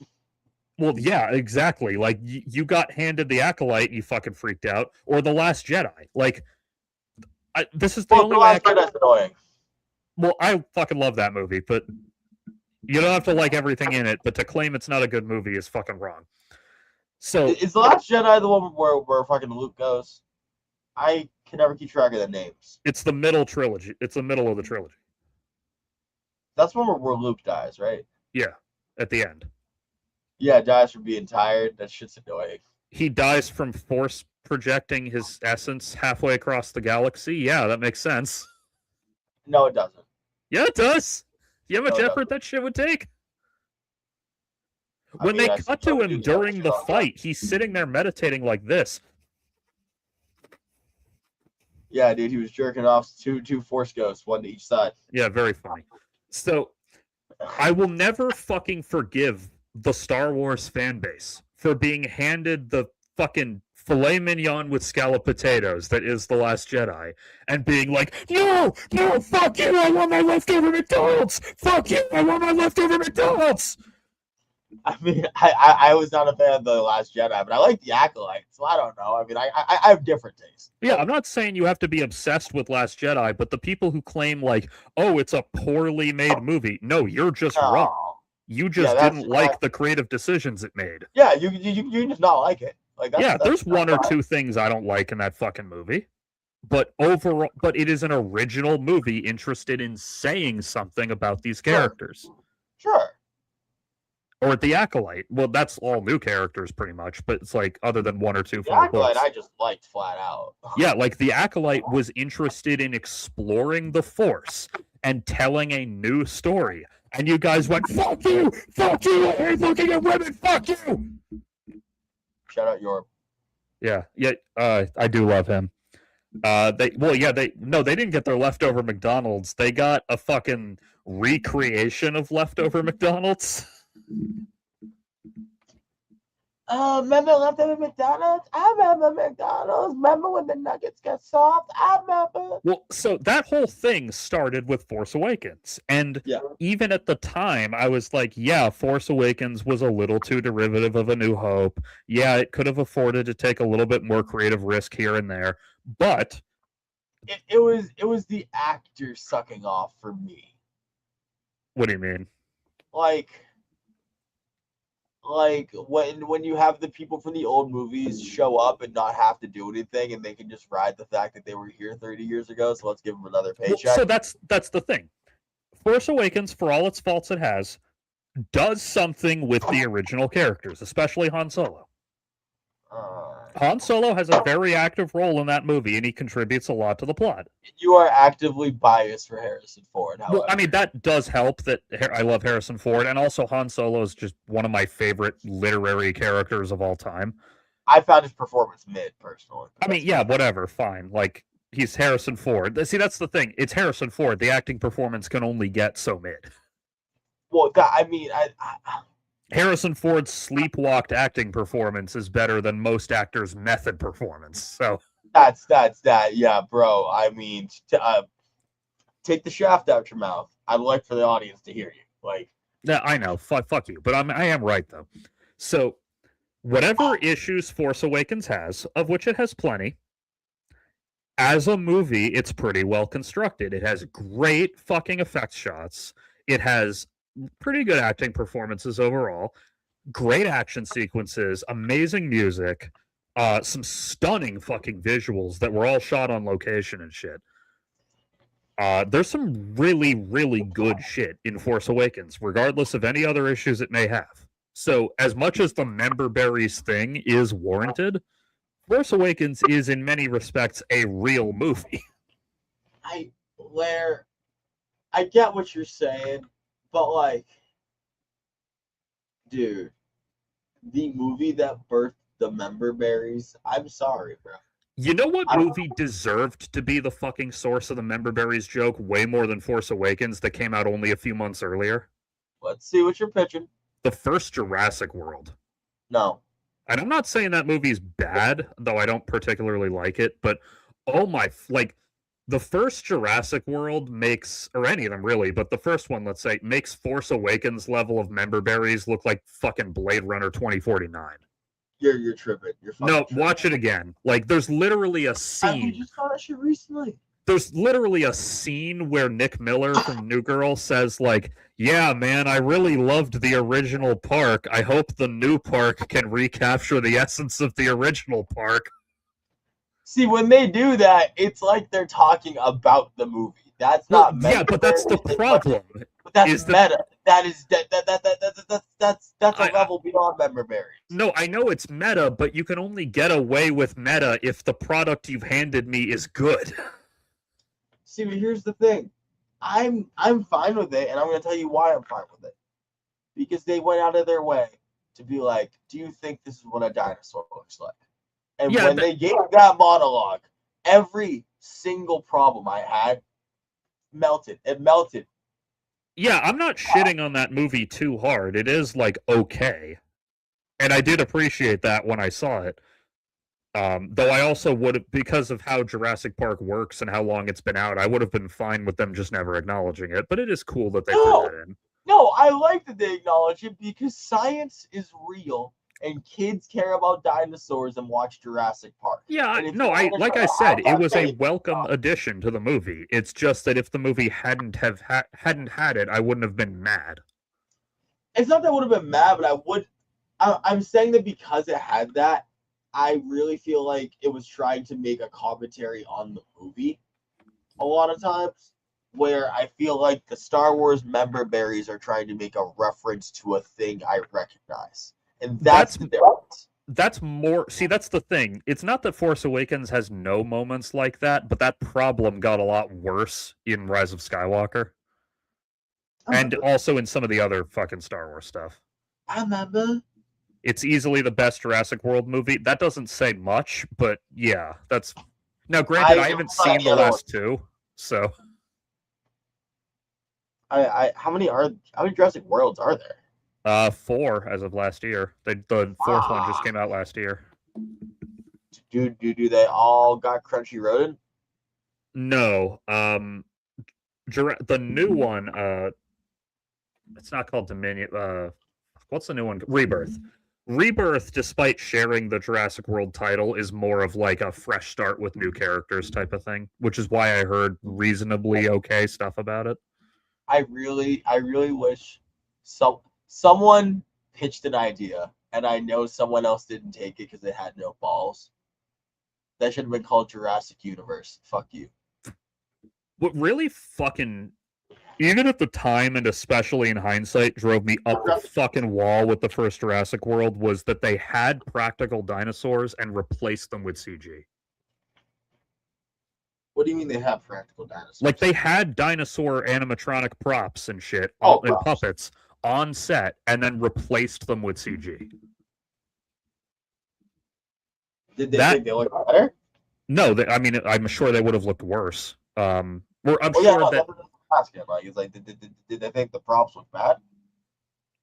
well, yeah, exactly. Like you got handed the Acolyte and you fucking freaked out, or the Last Jedi. Like, this is the only way. Last Jedi's annoying. Well, I fucking love that movie, but you don't have to like everything in it. But to claim it's not a good movie is fucking wrong. So is the Last Jedi the one where fucking Luke goes? I can never keep track of the names. It's the middle trilogy. It's the middle of the trilogy. That's one where Luke dies, right? Yeah, at the end. Yeah, dies from being tired. That shit's annoying. He dies from force projecting his essence halfway across the galaxy. Yeah, that makes sense. No, it doesn't. Yeah, it does. You know how much effort that shit would take? When they cut to him during the fight, he's sitting there meditating like this. Yeah, dude, he was jerking off two force ghosts, one to each side. Yeah, very funny. So, I will never fucking forgive the Star Wars fan base for being handed the fucking filet mignon with scalloped potatoes that is The Last Jedi and being like, no, fuck you, I want my leftover McDonald's. Fuck you, I want my leftover McDonald's. I mean, I was not a fan of The Last Jedi, but I like The Acolyte, so I don't know. I mean, I have different tastes. Yeah, I'm not saying you have to be obsessed with Last Jedi, but the people who claim like, oh, it's a poorly made movie, no, you're just wrong. You just didn't like the creative decisions it made. Yeah, you just not like it. Like there's one or two things I don't like in that fucking movie, but overall, but it is an original movie interested in saying something about these characters. Sure. Or The Acolyte. Well, that's all new characters pretty much, but it's like other than one or two from the Acolyte, I just liked flat out. Yeah, like The Acolyte was interested in exploring the Force and telling a new story. And you guys went, fuck you, I hate looking at women, fuck you. Shout out Yorp. Yeah, I do love him. They didn't get their leftover McDonald's. They got a fucking recreation of leftover McDonald's. Remember leftover McDonald's? I remember McDonald's. Remember when the nuggets got soft? I remember. Well, so that whole thing started with Force Awakens. And even at the time, I was like, yeah, Force Awakens was a little too derivative of A New Hope. Yeah, it could have afforded to take a little bit more creative risk here and there. But it was the actor sucking off for me. What do you mean? Like when you have the people from the old movies show up and not have to do anything, and they can just ride the fact that they were here 30 years ago, so let's give them another paycheck. So that's the thing. Force Awakens, for all its faults it has, does something with the original characters, especially Han Solo. Han Solo has a very active role in that movie, and he contributes a lot to the plot. You are actively biased for Harrison Ford, however. Well, I mean, that does help that I love Harrison Ford, and also Han Solo is just one of my favorite literary characters of all time. I found his performance mid, personally. I mean, yeah, whatever, fine. Like, he's Harrison Ford. See, that's the thing. It's Harrison Ford. The acting performance can only get so mid. Well, I mean, Harrison Ford's sleepwalked acting performance is better than most actors' method performance. So that's that. Yeah, bro. I mean, take the shaft out your mouth. I'd like for the audience to hear you. Like, yeah, I know. Fuck you. But I am right, though. So whatever issues Force Awakens has, of which it has plenty, as a movie, it's pretty well constructed. It has great fucking effects shots. It has pretty good acting performances overall. Great action sequences, amazing music, some stunning fucking visuals that were all shot on location and shit. There's some really, really good shit in Force Awakens, regardless of any other issues it may have. So, as much as the member berries thing is warranted, Force Awakens is in many respects a real movie. I get what you're saying, but like, dude, the movie that birthed the member berries, I'm sorry, bro. You know what movie deserved to be the fucking source of the member berries joke way more than Force Awakens that came out only a few months earlier? Let's see what you're pitching. The first Jurassic World. No. And I'm not saying that movie's bad, though I don't particularly like it, but oh my, like, the first Jurassic World makes, or any of them really, but the first one, let's say, makes Force Awakens level of member berries look like fucking Blade Runner 2049. You're tripping. You're fucking No, tripping. watch it again. Like, there's literally a We scene. just saw that shit recently. There's literally a scene where Nick Miller from New Girl says, like, yeah, man, I really loved the original park. I hope the new park can recapture the essence of the original park. See, when they do that, it's like they're talking about the movie. That's not meta. Yeah, but that's the problem. But that's meta. That is that's a level beyond member berries. No, I know it's meta, but you can only get away with meta if the product you've handed me is good. See, but here's the thing. I'm fine with it, and I'm going to tell you why I'm fine with it. Because they went out of their way to be like, do you think this is what a dinosaur looks like? And when they gave that monologue, every single problem I had melted. It melted. Yeah, I'm not shitting on that movie too hard. It is, like, okay. And I did appreciate that when I saw it. Though I also would have, because of how Jurassic Park works and how long it's been out, I would have been fine with them just never acknowledging it. But it is cool that they put that in. No, I like that they acknowledge it because science is real and kids care about dinosaurs and watch Jurassic Park. Yeah, no, like I said, it was a welcome addition to the movie. It's just that if the movie hadn't had it, I wouldn't have been mad. It's not that I would have been mad, but I'm saying that because it had that, I really feel like it was trying to make a commentary on the movie a lot of times, where I feel like the Star Wars member berries are trying to make a reference to a thing I recognize. And that's the difference. That's more, see, that's the thing. It's not that Force Awakens has no moments like that, but that problem got a lot worse in Rise of Skywalker. And also in some of the other fucking Star Wars stuff. I remember. It's easily the best Jurassic World movie. That doesn't say much, but yeah, that's... Now, granted, I haven't seen the last two, so... How many Jurassic Worlds are there? 4 as of last year. The fourth one just came out last year. Do they all got Crunchyroll? No. The new one, it's not called Dominion. What's the new one? Rebirth. Rebirth, despite sharing the Jurassic World title, is more of like a fresh start with new characters type of thing, which is why I heard reasonably okay stuff about it. I really wish someone pitched an idea, and I know someone else didn't take it because it had no balls. That should have been called Jurassic Universe. Fuck you. What really fucking even at the time, and especially in hindsight, drove me up the fucking wall with the first Jurassic World was that they had practical dinosaurs and replaced them with CG. What do you mean they have practical dinosaurs? Like they had dinosaur animatronic props and shit, and puppets on set, and then replaced them with CG. Did they think they looked better? No, I mean, I'm sure they would have looked worse. I'm sure that. Like, it's like, did they think the props looked bad?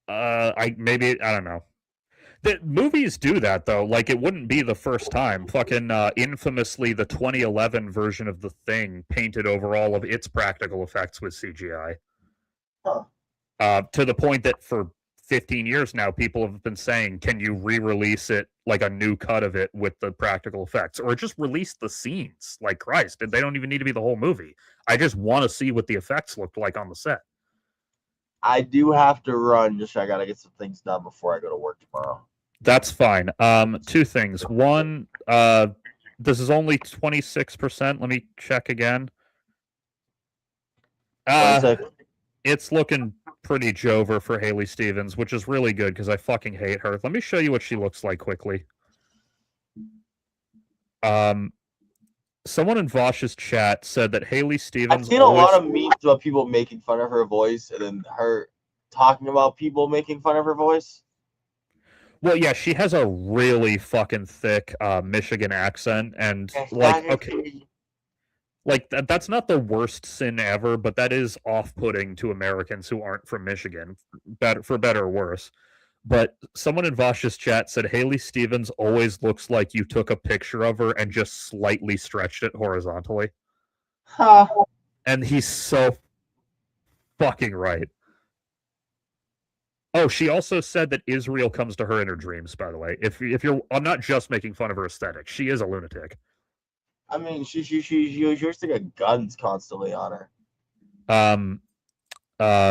I don't know. The movies do that though. Like it wouldn't be the first time. Fucking infamously, the 2011 version of The Thing painted over all of its practical effects with CGI. Huh. To the point that for 15 years now, people have been saying, "Can you re-release it like a new cut of it with the practical effects, or just release the scenes?" Like Christ, they don't even need to be the whole movie. I just want to see what the effects looked like on the set. I do have to run. Just I gotta get some things done before I go to work tomorrow. That's fine. Two things. One, this is only 26%. Let me check again. It's looking pretty Jover for Haley Stevens, which is really good because I fucking hate her. Let me show you what she looks like quickly. Someone in Vosh's chat said that Haley Stevens. I've seen a lot of memes about people making fun of her voice and then her talking about people making fun of her voice. Well, yeah, she has a really fucking thick Michigan accent, and that's not the worst sin ever, but that is off-putting to Americans who aren't from Michigan, for better or worse. But someone in Vosh's chat said Haley Stevens always looks like you took a picture of her and just slightly stretched it horizontally. Huh. And he's so fucking right. Oh, she also said that Israel comes to her in her dreams, by the way. I'm not just making fun of her aesthetic. She is a lunatic. I mean, she used to get guns constantly on her.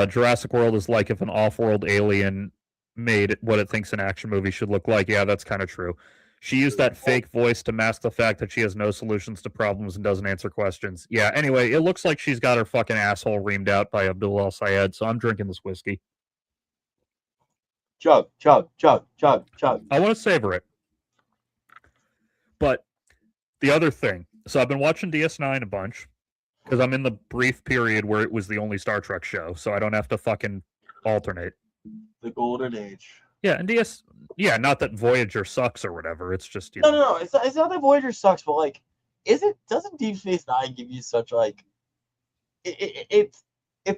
Jurassic World is like if an off-world alien made what it thinks an action movie should look like. Yeah, that's kind of true. She used that fake voice to mask the fact that she has no solutions to problems and doesn't answer questions. Yeah, anyway, it looks like she's got her fucking asshole reamed out by Abdul El-Sayed, so I'm drinking this whiskey. Chug, chug, chug, chug, chug. I want to savor it. But the other thing, so I've been watching DS9 a bunch because I'm in the brief period where it was the only Star Trek show, so I don't have to fucking alternate. The golden age. Yeah, and not that Voyager sucks or whatever. It's just No. It's not that Voyager sucks, but like, doesn't Deep Space Nine give you such like, it's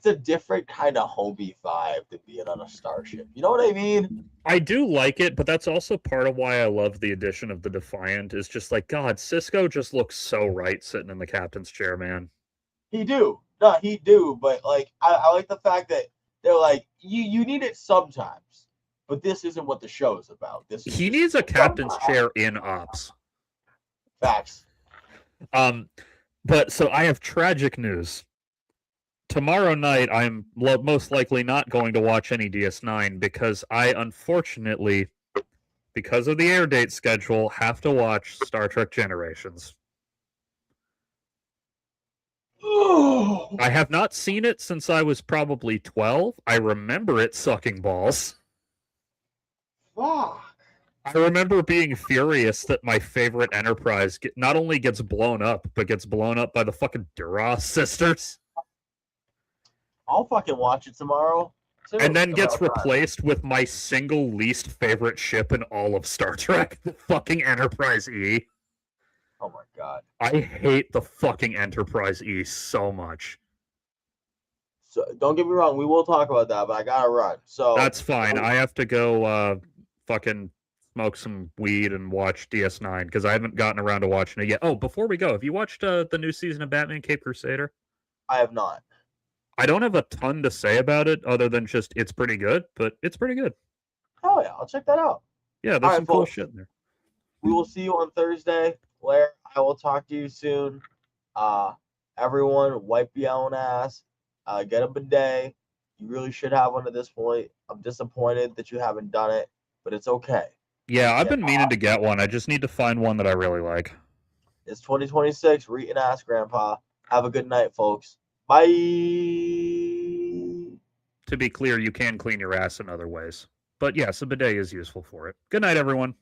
a different kind of homey vibe to being on a starship. You know what I mean? I do like it, but that's also part of why I love the addition of the Defiant. Is just like, God, Sisko just looks so right sitting in the captain's chair, man. He do, but like, I like the fact that they're like, you need it sometimes, but this isn't what the show is about. He needs a captain's chair in Ops. Facts. But so I have tragic news. Tomorrow night, I'm most likely not going to watch any DS9 because I, unfortunately, because of the air date schedule, have to watch Star Trek Generations. I have not seen it since I was probably 12. I remember it sucking balls. Fuck. I remember being furious that my favorite Enterprise not only gets blown up, but gets blown up by the fucking Duras sisters. I'll fucking watch it tomorrow. And then gets replaced with my single least favorite ship in all of Star Trek, the fucking Enterprise E. Oh my god. I hate the fucking Enterprise E so much. So don't get me wrong, we will talk about that, but I gotta run. So that's fine. I have to go fucking smoke some weed and watch DS9 because I haven't gotten around to watching it yet. Oh, before we go, have you watched the new season of Batman Cape Crusader? I have not. I don't have a ton to say about it other than just it's pretty good, but it's pretty good. Oh yeah, I'll check that out. Yeah, there's some cool shit in there. We will see you on Thursday. Blair, I will talk to you soon. Everyone, wipe your own ass. Get a bidet. You really should have one at this point. I'm disappointed that you haven't done it, but it's okay. Yeah, I've been meaning to get one. I just need to find one that I really like. It's 2026. Read and ask Grandpa. Have a good night, folks. Bye. to be clear, you can clean your ass in other ways. But yes, a bidet is useful for it. Good night, everyone.